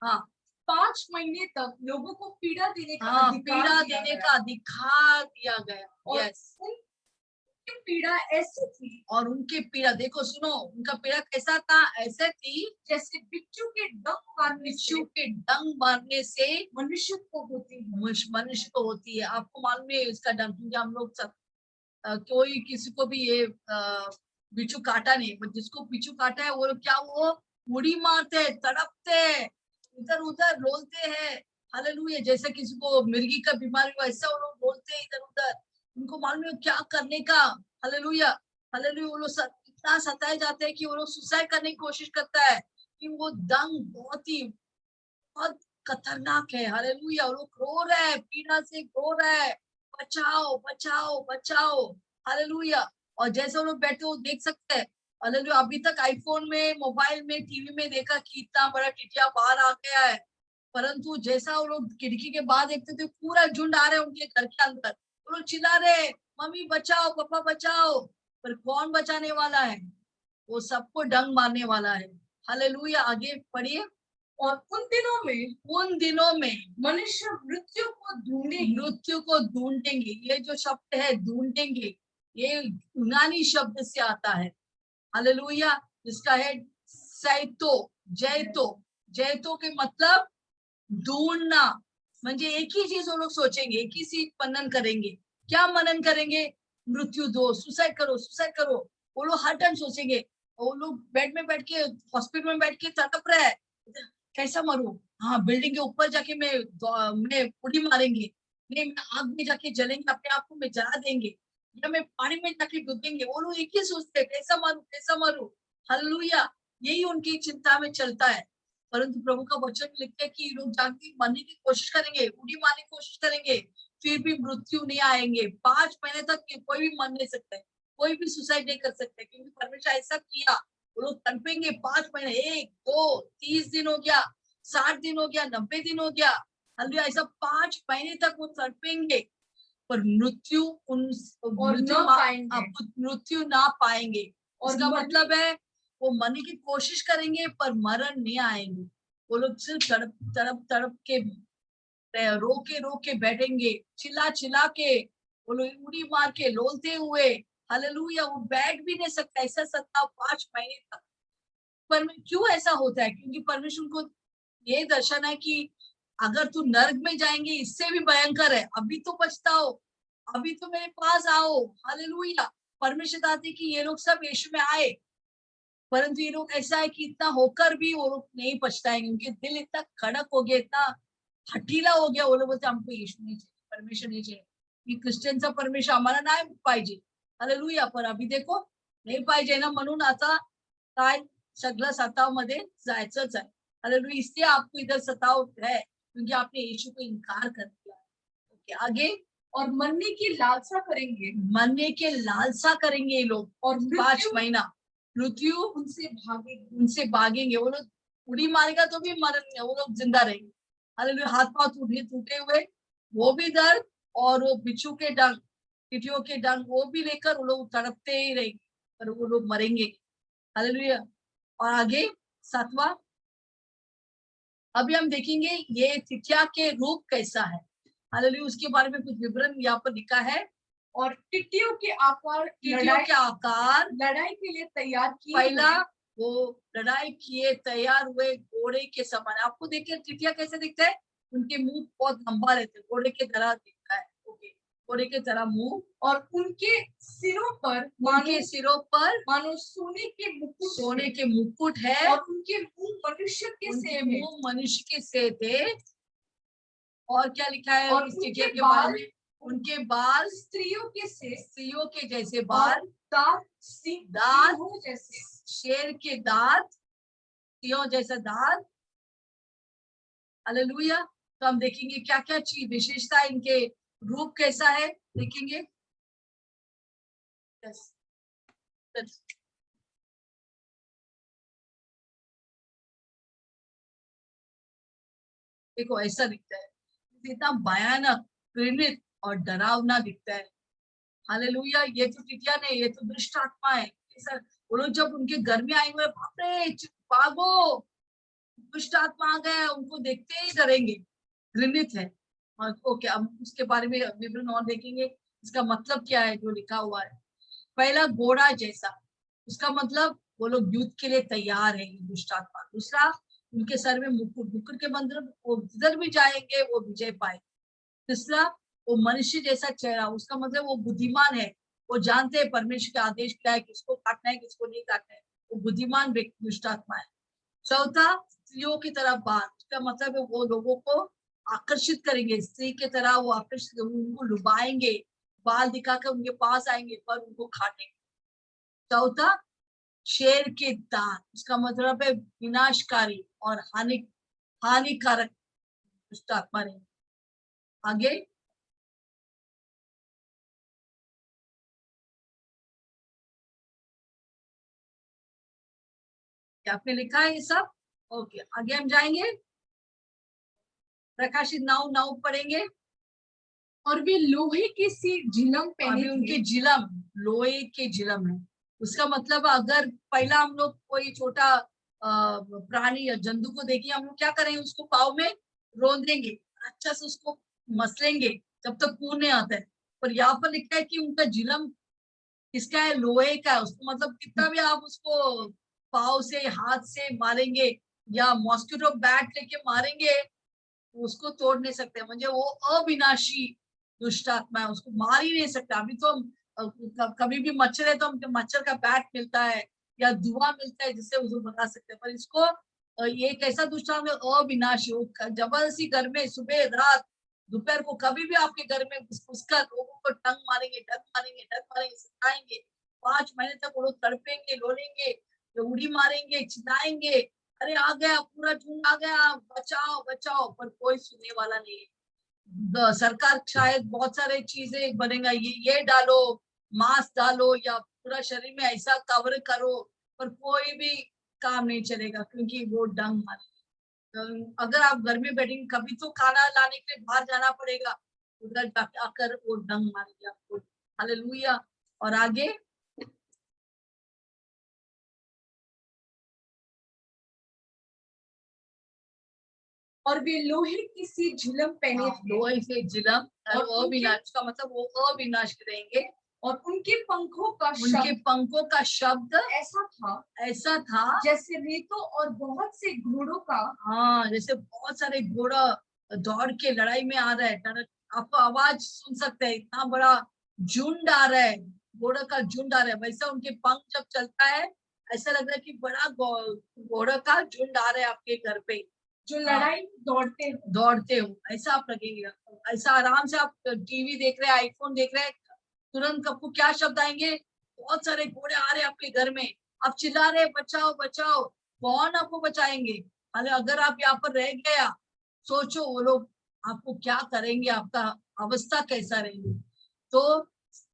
हाँ, 5 महीने तक लोगों को पीड़ा देने का हाँ, अधिकार पीड़ा दिया देने गया। का अधिकार दिया गया। और यस, उनकी पीड़ा ऐसी थी, और उनकी पीड़ा देखो, सुनो, उनका पीड़ा कैसा था, ऐसे थी जैसे बिच्छू के डंक मारने बिच्छू से के डंग मारने से मनुष्य को होती है। मनुष्य को होती है। आपको मालूम है इसका डंग, क्योंकि हम लोग सब कोई किसी को भी ये बिच्छू काटा नहीं, पर जिसको बिच्छू काटा है वो लोग क्या, वो उड़ी मारते हैं, तड़पते हैं, इधर उधर रोलते हैं। हालेलुया। जैसे किसी को मिर्गी का बीमारी हो, ऐसा वो लोग बोलते हैं इधर उधर, उनको मालूम है क्या करने का। हालेलुया। हालेलुया। वो लोग इतना सताए जाते हैं कि वो लोग सुसाइड करने की कोशिश करता है, कि वो दंग बहुत खतरनाक है। हालेलुया। वो लोग रो रहे हैं, पीड़ा से रो रहे हैं, बचाओ बचाओ बचाओ। हालेलुया। और जैसे वो लोग बैठे हो देख सकते हैं। हालेलुया। अभी तक आईफोन में, मोबाइल में, टीवी में देखा कि इतना बड़ा टिटिया बाहर आ गया है, परंतु जैसा वो लोग खिड़की के बाहर देखते थे, पूरा झुंड आ रहे उनके घर के अंदर, वो लोग चिल्ला रहे, मम्मी बचाओ, पापा बचाओ। पर कौन बचाने वाला है, वो सबको डंग मारने वाला है। हालेलुया। आगे पढ़िए। और उन दिनों में मनुष्य मृत्यु को ढूंढेंगे। ये जो शब्द है ढूंढेंगे, ये यूनानी शब्द से आता है। हालेलुया। जिसका है सैतो, जैतो। जैतो के मतलब ढूंढना। म्हणजे एक ही चीज वो लोग सोचेंगे, एक ही चीज मनन करेंगे। क्या मनन करेंगे? मृत्यु दो, सुसाइड करो, सुसाइड करो। वो लोग हर टाइम सोचेंगे। वो लोग बेड में बैठ के, हॉस्पिटल में बैठ के तड़प रहे हैं, कैसा मरूं, हाँ बिल्डिंग के ऊपर जाके मैं उड़ी मारेंगे, नहीं मैं आग में जाके जलेंगे, अपने आप को मैं जला देंगे, या मैं पानी में जाके डूबेंगे। वो लोग एक ही सोचते हैं, कैसा मारूं, कैसा मारूं। हालेलुया। यही उनकी चिंता में चलता है। परंतु प्रभु का वचन लिखते हैं कि लोग जाके मरने की कोशिश करेंगे, उड़ी मारने की कोशिश करेंगे, फिर भी मृत्यु नहीं आएंगे। 5 महीने तक कोई भी मर नहीं सकता है, कोई भी सुसाइड नहीं कर सकता है, क्योंकि परमेश्वर ऐसा किया। वो लोग तड़पेंगे 5 महीने, 1 2 30 दिन हो गया, 60 दिन हो गया, 90 दिन हो गया, हालेलुया, ऐसा 5 महीने तक वो तड़पेंगे, पर मृत्यु मृत्यु ना पाएंगे। और उसका मरने- मतलब है वो मरने की कोशिश करेंगे पर मरण नहीं आएंगे। वो लोग सिर्फ तड़प तड़प तड़प के रो के बैठेंगे, चिल्ला चिल्ला के, वो लोग उड़ी मार के लोलते हुए, हालेलुया, वो बैठ भी नहीं सकता, ऐसा सत्ता 5 महीने तक। पर क्यों ऐसा होता है? क्योंकि परमेश्वर को ये दर्शन है कि अगर तू नर्क में जाएंगे इससे भी भयंकर है, अभी तो पछताओ, अभी तो मेरे पास आओ, हालेलुया। परमेश्वर चाहते कि ये लोग सब यीशु में आए, परंतु ये लोग ऐसा है कि इतना होकर भी वो लोग नहीं पछताएंगे, उनके दिल इतना कड़क हो गया, इतना हठीला हो गया, वो लोग बोलते हमको यीशु नहीं चाहिए, परमेश्वर नहीं चाहिए, की क्रिश्चियनचा परमेश्वर आम्हाला नाही पाहिजे, हालेलुया। पर अभी देखो नाही पाहिजे ना, म्हणून आता काय सगळं सतावमध्ये जायचंच आहे, हालेलुया। इसलिए आपको इधर सताव है क्योंकि आपने यीशु को इनकार कर दिया। ओके, आगे। और मरने की लालसा करेंगे, मरने के लालसा करेंगे ये लोग, और 5 महीना मृत्यु उनसे भागेंगे। वो लोग उड़ी मारेगा तो भी मरेंगे, वो लोग जिंदा रहेंगे, हालेलुया। हाथ पांव टूटे हुए वो भी दर्द, और वो बिच्छू के डंग, टिटियों के डंग वो भी लेकर वो लोग तड़पते ही रहेंगे, पर वो लोग मरेंगे, हालेलुया। और आगे 7वां, अभी हम देखेंगे ये तिथिया के रूप कैसा है, हालेलुया, उसके बारे में कुछ विवरण यहाँ पर लिखा है। और टिट्टियों के आकार लड़ाई के लिए तैयार किए, पहला वो लड़ाई किए तैयार हुए घोड़े के समान। आपको देखिए टिटिया कैसे दिखता है, उनके मुंह बहुत लंबा रहते हैं, घोड़े के तरह दिखता है, ओके, घोड़े के तरह मुंह, और उनके सिरों पर मानो सोने के मुकुट है, और उनके मुंह मनुष्य के से थे। और क्या लिखा है और इस टिटिया के बारे में? उनके बाल स्त्रियों के जैसे बाल, दांत जैसे शेर के दांत, सिंह जैसा दांत, हालेलुया। तो हम देखेंगे क्या क्या चीज विशेषता, इनके रूप कैसा है देखेंगे। देखो ऐसा दिखता है, इतना भयानक, घृणित और डरावना दिखता है, हालेलुया। ये तो टिटिया नहीं, ये तो दुष्ट आत्मा है। वो लोग जब उनके घर में आएंगे, बाप रे भागो, दुष्ट आत्मा आ गया, उनको देखते ही डरेंगे, घृणित है। और ओके, अब उसके बारे में विवरण और देखेंगे, इसका मतलब क्या है जो लिखा हुआ है। पहला घोड़ा जैसा, उसका मतलब वो लोग युद्ध के लिए तैयार है, ये दुष्ट आत्मा। दूसरा, उनके सर में मुकुट, मुकुट के मतलब वो जिधर भी जाएंगे वो विजय पाए। तीसरा, वो मनुष्य जैसा चेहरा, उसका मतलब वो बुद्धिमान है, वो जानते हैं परमेश्वर के आदेश क्या है, किसको काटना है किसको नहीं काटना है, वो बुद्धिमान व्यक्ति दुष्ट आत्मा है। चौथा, स्त्रियों की तरह बाल, उसका मतलब है वो लोगों को आकर्षित करेंगे, स्त्री की तरह वो आकर्षित, उनको लुभाएंगे, बाल दिखाकर उनके पास आएंगे पर उनको काटेंगे। चौथा, शेर के दांत, उसका मतलब है विनाशकारी और हानिकारक दुष्ट आत्मा नहीं। आगे, क्या आपने लिखा है ये सब? ओके, आगे हम जाएंगे, प्रकाशित 9:9 पढ़ेंगे। और वे लोहे की सी झिलम पहने थे। उनकी झिलम लोहे के झिलम है, उसका मतलब अगर पहला हम लोग कोई छोटा प्राणी या जंतु को देखिए, हम लोग क्या करेंगे, उसको पाव में रोन देंगे, अच्छा से उसको मसलेंगे जब तक खून नहीं आता है। पर यहाँ पर लिखा है कि उनका झिलम किसका है, लोहे का है। उसको मतलब कितना भी आप उसको पाव से हाथ से मारेंगे या मॉस्किटो बैट लेके मारेंगे, उसको तोड़ नहीं सकते, म्हणजे वो अविनाशी दुष्ट आत्मा है, उसको मार ही नहीं सकता। अभी तो हम कभी भी मच्छर है तो हम मच्छर का बैट मिलता है या धुआं मिलता है जिससे उसको भगा सकते हैं, पर इसको ये एक ऐसा दुष्ट आत्मा है अविनाशी, वो जबरदस्ती घर में सुबह रात दोपहर को कभी भी आपके घर में उसका लोगों को टंग मारेंगे सताएंगे। 5 महीने तक वो लोग तड़पेंगे, लोलेंगे, उड़ी मारेंगे, चिल्लाएंगे, अरे आ गया पूरा झुंड आ गया, बचाओ बचाओ, पर कोई सुनने वाला नहीं है। सरकार शायद बहुत सारे चीजें बनेगा, ये डालो, मास्क डालो या पूरा शरीर में ऐसा कवर करो, पर कोई भी काम नहीं चलेगा क्योंकि वो डंग मारेगी। अगर आप घर में बैठेंगे कभी तो खाना लाने के लिए बाहर जाना पड़ेगा, उधर आकर वो डंग मारेगी आपको। हालेलुया। और आगे और वे लोहे की सी झिलम पहने थे लोहे से जिलम और और अविनाश का मतलब वो अविनाश रहेंगे। और उनके पंखों का उनके शब्द पंखों का शब्द ऐसा था जैसे रेतों और बहुत से घोड़ों का। हाँ, जैसे बहुत सारे घोड़ा दौड़ के लड़ाई में आ रहा है। आपको आवाज सुन सकते हैं, इतना बड़ा झुंड आ रहा है, घोड़ा का झुंड आ रहा है। वैसा उनके पंख जब चलता है ऐसा लग रहा है कि बड़ा घोड़ा का झुंड आ रहा है आपके घर पे, जो लड़ाई दौड़ते हो, ऐसा आप लगेगा। ऐसा आराम से आप टीवी देख रहे हैं, आईफोन देख रहे हैं, तुरंत आपको क्या शब्द आएंगे, बहुत सारे घोड़े आ रहे हैं आपके घर में, आप चिल्ला रहे बचाओ बचाओ, कौन आपको बचाएंगे। अगर आप यहाँ पर रह गया, सोचो वो लोग आपको क्या करेंगे, आपका अवस्था कैसा रहेगी। तो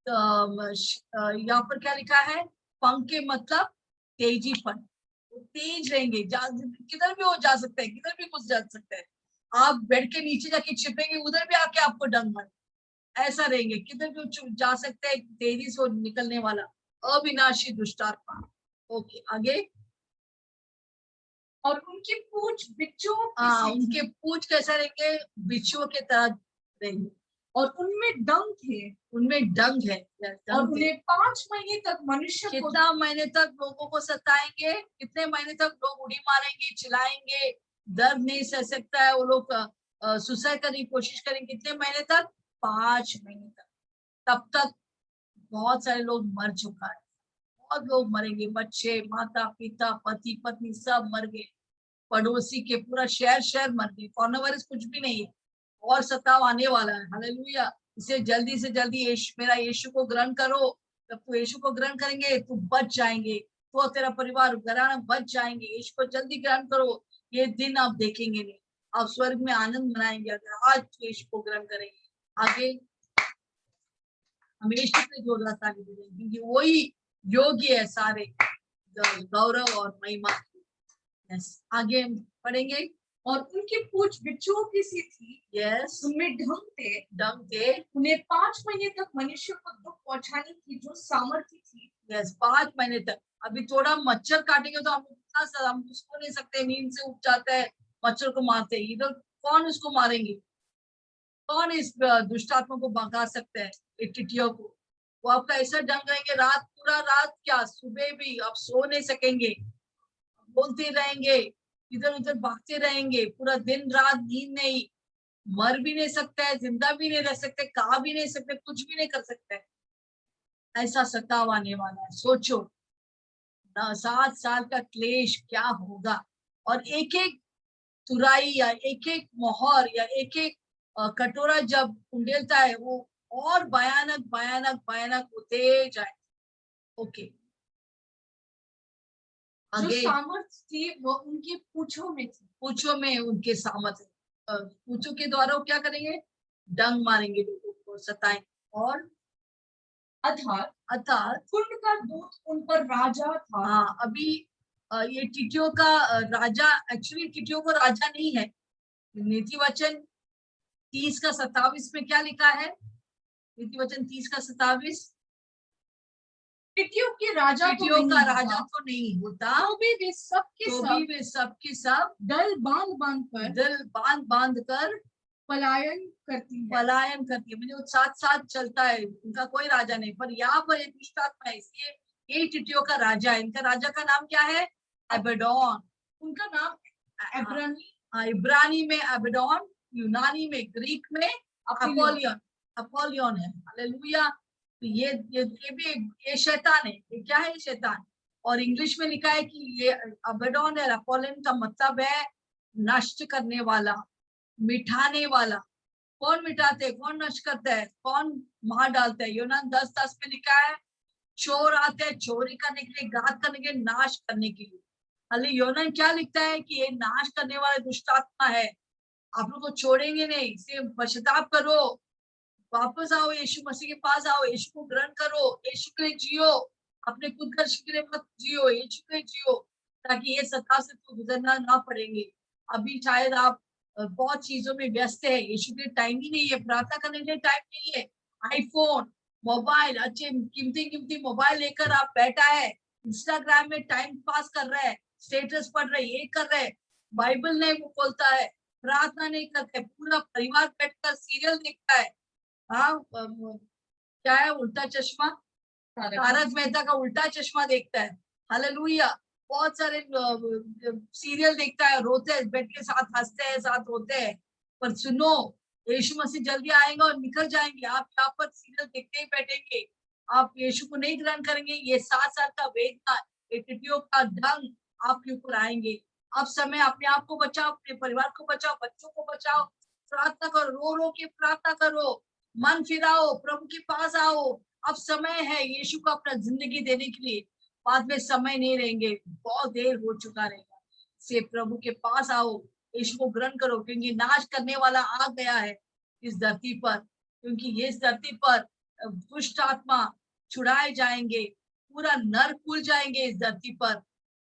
यहाँ पर क्या लिखा है, पंख के मतलब तेजीपन, तेज रहेंगे, किधर भी वो जा सकते हैं, किधर भी घुस जा सकते हैं। आप बेड के नीचे जाके छिपेंगे, उधर भी आके आपको डंग मारे, ऐसा रहेंगे, किधर भी जा सकते हैं, तेजी से निकलने वाला अविनाशी दुष्टात्मा। ओके आगे। और उनकी पूंछ बिच्छुओं उनके पूंछ कैसा रहेंगे, बिच्छुओं के तरह रहेंगे, और उनमें डंक थे, उनमें डंग है। और उन्हें 5 महीने तक मनुष्य को, कितना महीने तक लोगों को सताएंगे, कितने महीने तक लोग उड़ी मारेंगे, चिल्लाएंगे, दर्द नहीं सह सकता है, वो लोग सुसाइड करने की कोशिश करेंगे, कितने महीने तक, 5 महीने तक। तब तक बहुत सारे लोग मर चुका है, बहुत लोग मरेंगे, बच्चे, माता पिता, पति पत्नी सब मर गए, पड़ोसी के पूरा शहर शहर मर गए। कोरोना वायरस कुछ भी नहीं है, और सताव आने वाला है। हालेलुया। इसे जल्दी से जल्दी मेरा यीशु को ग्रहण करो। जब तू यीशु को ग्रहण करेंगे तो बच जाएंगे, तो तेरा परिवार घराना बच जाएंगे। यीशु को जल्दी ग्रहण करो, ये दिन आप देखेंगे नहीं, आप स्वर्ग में आनंद मनाएंगे अगर आज यीशु को ग्रहण करेंगे। आगे हम यीशु से जोड़ना ताली देंगे क्योंकि वही योग्य है सारे गौरव और महिमा। आगे हम पढ़ेंगे। और उनकी पूंछ बिच्छुओं की सी थी, यस, उनमें डंक थे, उन्हें 5 महीने तक मनुष्य को दुख पहुंचाने की जो सामर्थ्य थी। यस, 5 महीने तक। अभी थोड़ा मच्छर काटेंगे तो हम कितना सा हम उसको नहीं सकते, नींद से उठ जाता है, मच्छर को मारते हैं, इधर कौन उसको मारेंगे, कौन इस दुष्टात्मा को भगा सकता है, टिटियों को। वो आपका ऐसा डंग रहेंगे, रात पूरा रात क्या सुबह भी आप सो नहीं सकेंगे, बोलते रहेंगे, इधर उधर भागते रहेंगे, पूरा दिन रात नींद नहीं, मर भी नहीं सकता है, जिंदा भी नहीं रह सकते, खा भी नहीं सकते, कुछ भी नहीं कर सकते, ऐसा सताव आने वाला है। सोचो 7 साल का क्लेश क्या होगा, और एक एक तुराई या एक एक मोहर या एक एक कटोरा जब उंडेलता है वो और भयानक भयानक भयानक होते जाए। ओके जो आगे। सामर्थ्य थी वो उनके पूंछों में थी, पूंछों में उनके सामर्थ्य, पूंछों के द्वारा वो क्या करेंगे, डंग मारेंगे, लोगों को सताएंगे, और अर्थात कुंड का दूत उन पर राजा था। हाँ, अभी ये टिटियों का राजा, एक्चुअली टिटियों को राजा नहीं है। नीति वचन 30 का 27 में क्या लिखा है, नीति वचन 30 का 27, टिटियों के राजा टिटियों का राजा तो नहीं होता, तो भी वे सब के सब दल बांध बांध कर पलायन करती है, मतलब साथ साथ चलता है, उनका कोई राजा नहीं। पर यहाँ पर एक दुष्टात्मा है, इसलिए ये टिटियों का राजा है। इनका राजा का नाम क्या है, एबेडोन। उनका नाम इब्रानी में एबेडोन, यूनानी में, ग्रीक में अपोलियन, अपोलियन है। हालेलुया। तो ये भी ये शैतान है, ये क्या है, शैतान। और इंग्लिश में लिखा है कि ये अबेडोन और अपोलियन का मतलब है नष्ट करने वाला, मिटाने वाला। कौन मिटाते हैं, कौन नष्ट करता है, कौन मार डालता है। यूनान 10:10 में लिखा है चोर आते हैं चोरी करने के लिए, घात करने के लिए, नाश करने के लिए। हालांकि यूनान क्या लिखता है कि ये नाश करने वाला दुष्टात्मा है, आप लोग को छोड़ेंगे नहीं, इसे पश्चाताप करो, वापस आओ, यीशु मसीह के पास आओ, यीशु को ग्रहण करो, यीशु के लिए जियो, अपने खुद का शिकरे मत जियो, यीशु के जियो, ताकि ये सत्ता से तो गुजरना ना पड़ेंगे। अभी शायद आप बहुत चीजों में व्यस्त है, यीशु के टाइम ही नहीं है, प्रार्थना करने के लिए टाइम नहीं है। आईफोन, मोबाइल, अच्छे कीमती मोबाइल लेकर आप बैठा है, इंस्टाग्राम में टाइम पास कर रहा है, स्टेटस पढ़ रहे, ये कर रहे, बाइबल नहीं वो खोलता है, प्रार्थना नहीं करते, पूरा परिवार बैठकर सीरियल देखता है। हाँ, क्या है उल्टा चश्मा, तारक मेहता का उल्टा चश्मा देखता है। हालेलुया। बहुत सारे सीरियल देखता है, रोते हैं, बैठ के साथ हंसते हैं, साथ रोते हैं। पर सुनो, यीशु मसीह जल्दी आएगा और निकल जाएंगे। आप यहाँ पर सीरियल देखते ही बैठेंगे, आप यीशु को नहीं ग्रहण करेंगे। ये 7 साल का वेदना, ये टिड्डियों का ढंग आपके ऊपर आएंगे। अब समय, अपने आप को बचाओ, अपने परिवार को बचाओ, बच्चों को बचाओ, प्रार्थना करो, रो रो के प्रार्थना करो, मन फिराओ, प्रभु के पास आओ। अब समय है यीशु को अपना जिंदगी देने के लिए, बाद में समय नहीं रहेंगे, बहुत देर हो चुका रहेगा। से प्रभु के पास आओ, यीशु को ग्रहण करो, क्योंकि नाश करने वाला आ गया है इस धरती पर। क्योंकि ये इस धरती पर दुष्ट आत्मा छुड़ाए जाएंगे, पूरा नर खुल जाएंगे इस धरती पर,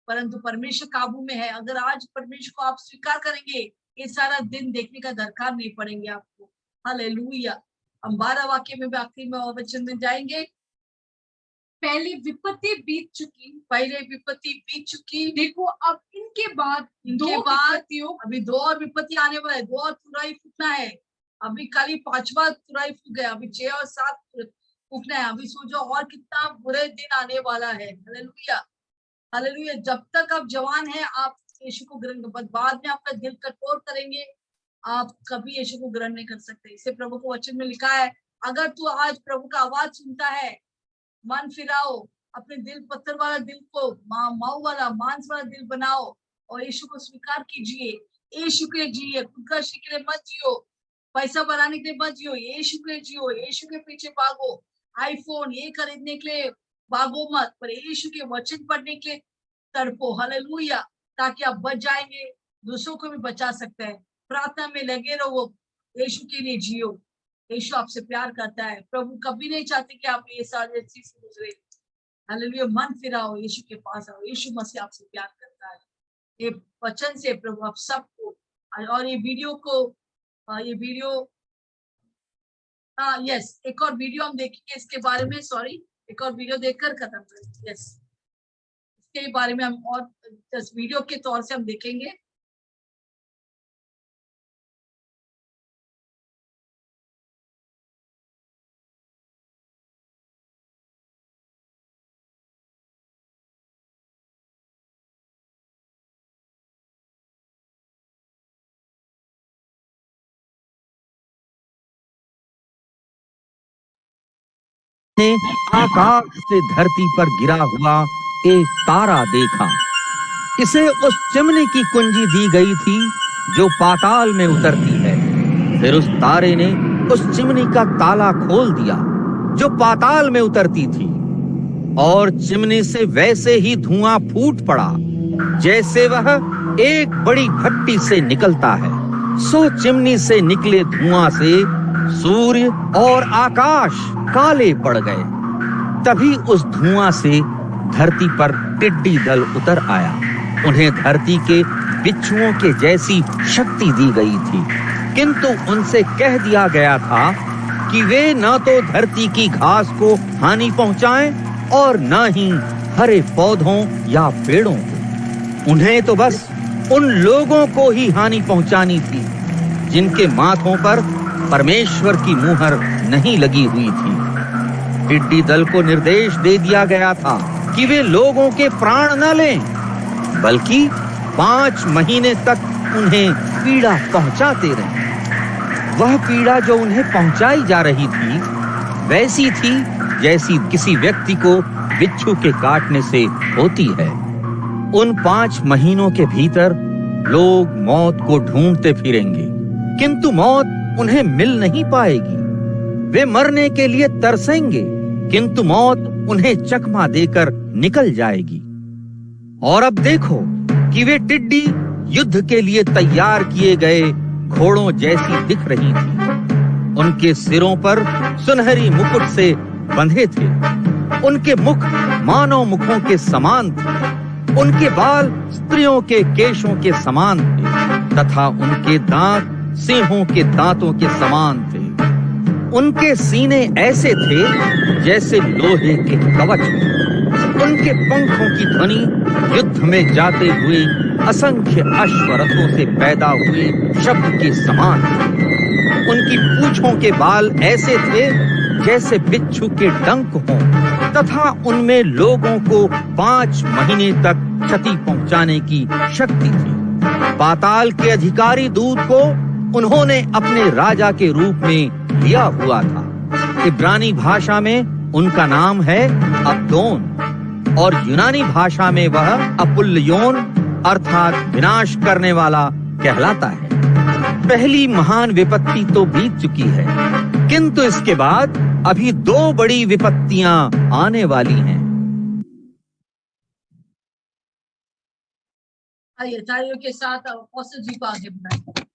परंतु परमेश्वर काबू में है। अगर आज परमेश्वर को आप स्वीकार करेंगे, ये सारा दिन देखने का दरकार नहीं पड़ेंगे आपको। हालेलुया। हम 12 वाक्य में भी आखिरी में वचन में जाएंगे। पहली विपत्ति बीत चुकी, देखो अब इनके बाद अभी 2 और विपत्ति आने वाले, 2 और तुरई फूकना है। अभी खाली 5वां तुरई फूक गया, अभी 6 और 7 फूकना है। अभी सोचो और कितना बुरे दिन आने वाला है। Hallelujah, hallelujah. जब तक आप जवान हैं, आप यीशु को ग्रहण कर, बाद में आपका दिल कठोर करेंगे, आप कभी यीशु को ग्रहण नहीं कर सकते। इसे प्रभु को वचन में लिखा है, अगर तू आज प्रभु का आवाज सुनता है, मन फिराओ, अपने दिल, पत्थर वाला दिल को माऊ वाला, मांस वाला दिल बनाओ और यीशु को स्वीकार कीजिए। यीशु के जिए, खुद का शिकरे मत जियो, पैसा बनाने के लिए मत जियो, यीशु के जियो, यीशु के पीछे भागो। आईफोन ये खरीदने के लिए भागो मत, पर यीशु के वचन पढ़ने के लिए तड़पो। हालेलुया, ताकि आप बच जाएंगे, दूसरों को भी बचा सकते हैं। प्रार्थना में लगे रहो, यीशु के लिए जियो। यीशु आपसे प्यार करता है। प्रभु कभी नहीं चाहते कि आप ये सारे चीज गुजरे। हालेलुया, मन फिराओ, यीशु के पास आओ, यीशु मसीह आपसे प्यार करता है। ये वचन से प्रभु आप सबको, और ये वीडियो को, यस, एक और वीडियो हम देखेंगे इसके बारे में, एक और वीडियो देखकर खत्म करेंगे। यस, इसके बारे में हम और वीडियो के तौर से हम देखेंगे। ने आकाश से धरती पर गिरा हुआ एक तारा देखा। इसे उस चिमनी की कुंजी दी गई थी जो पाताल में उतरती है। फिर उस तारे ने उस चिमनी का ताला खोल दिया जो पाताल में उतरती थी, और चिमनी से वैसे ही धुआं फूट पड़ा जैसे वह एक बड़ी भट्टी से निकलता है। सो चिमनी से निकले धुआं से सूर्य और आकाश काले पड़ गए। तभी उस धुआं से धरती पर टिड्डी दल उतर आया। उन्हें धरती के बिच्छुओं के जैसी शक्ति दी गई थी, किंतु उनसे कह दिया गया था कि वे न तो धरती की घास को हानि पहुंचाएं और न ही हरे पौधों या पेड़ों को। उन्हें तो बस उन लोगों को ही हानि पहुंचानी थी जिनके माथों पर परमेश्वर की मुहर नहीं लगी हुई थी। टिड्डी दल को निर्देश दे दिया गया था कि वे लोगों के प्राण न लें, बल्कि 5 महीने तक उन्हें पीड़ा पहुंचाते रहें। वह पीड़ा जो उन्हें पहुंचाई जा रही थी वैसी थी जैसी किसी व्यक्ति को बिच्छू के काटने से होती है। उन 5 महीनों के भीतर लोग मौत को ढूंढते फिरेंगे, किंतु मौत उन्हें मिल नहीं पाएगी। वे मरने के लिए तरसेंगे, किंतु मौत उन्हें चकमा देकर निकल जाएगी। और अब देखो कि वे टिड्डी युद्ध के लिए तैयार किए गए घोड़ों जैसी दिख रही थी। उनके सिरों पर सुनहरी मुकुट से बंधे थे। उनके मुख मानव मुखों के समान थे, उनके बाल स्त्रियों के केशों के समान थे तथा उनके दांत सिंहों के दांतों के समान थे। उनके सीने ऐसे थे जैसे लोहे के कवच। उनके पंखों की ध्वनि युद्ध में जाते हुए असंख्य अश्वरथों से पैदा हुए शब्द के समान थी। उनकी पूंछों के बाल ऐसे थे जैसे बिच्छू के डंक हों तथा उनमें लोगों को 5 महीने तक क्षति पहुंचाने की शक्ति थी। पाताल के अधिकारी दूत को उन्होंने अपने राजा के रूप में लिया हुआ था। इब्रानी भाषा में उनका नाम है अब्दोन और यूनानी भाषा में वह अपुल्योन अर्थात विनाश करने वाला कहलाता है। पहली महान विपत्ति तो बीत चुकी है, किंतु इसके बाद अभी 2 बड़ी विपत्तियां आने वाली हैं। आइए तालियों के साथ अपोस्टल जी को आगे बढ़ाएं।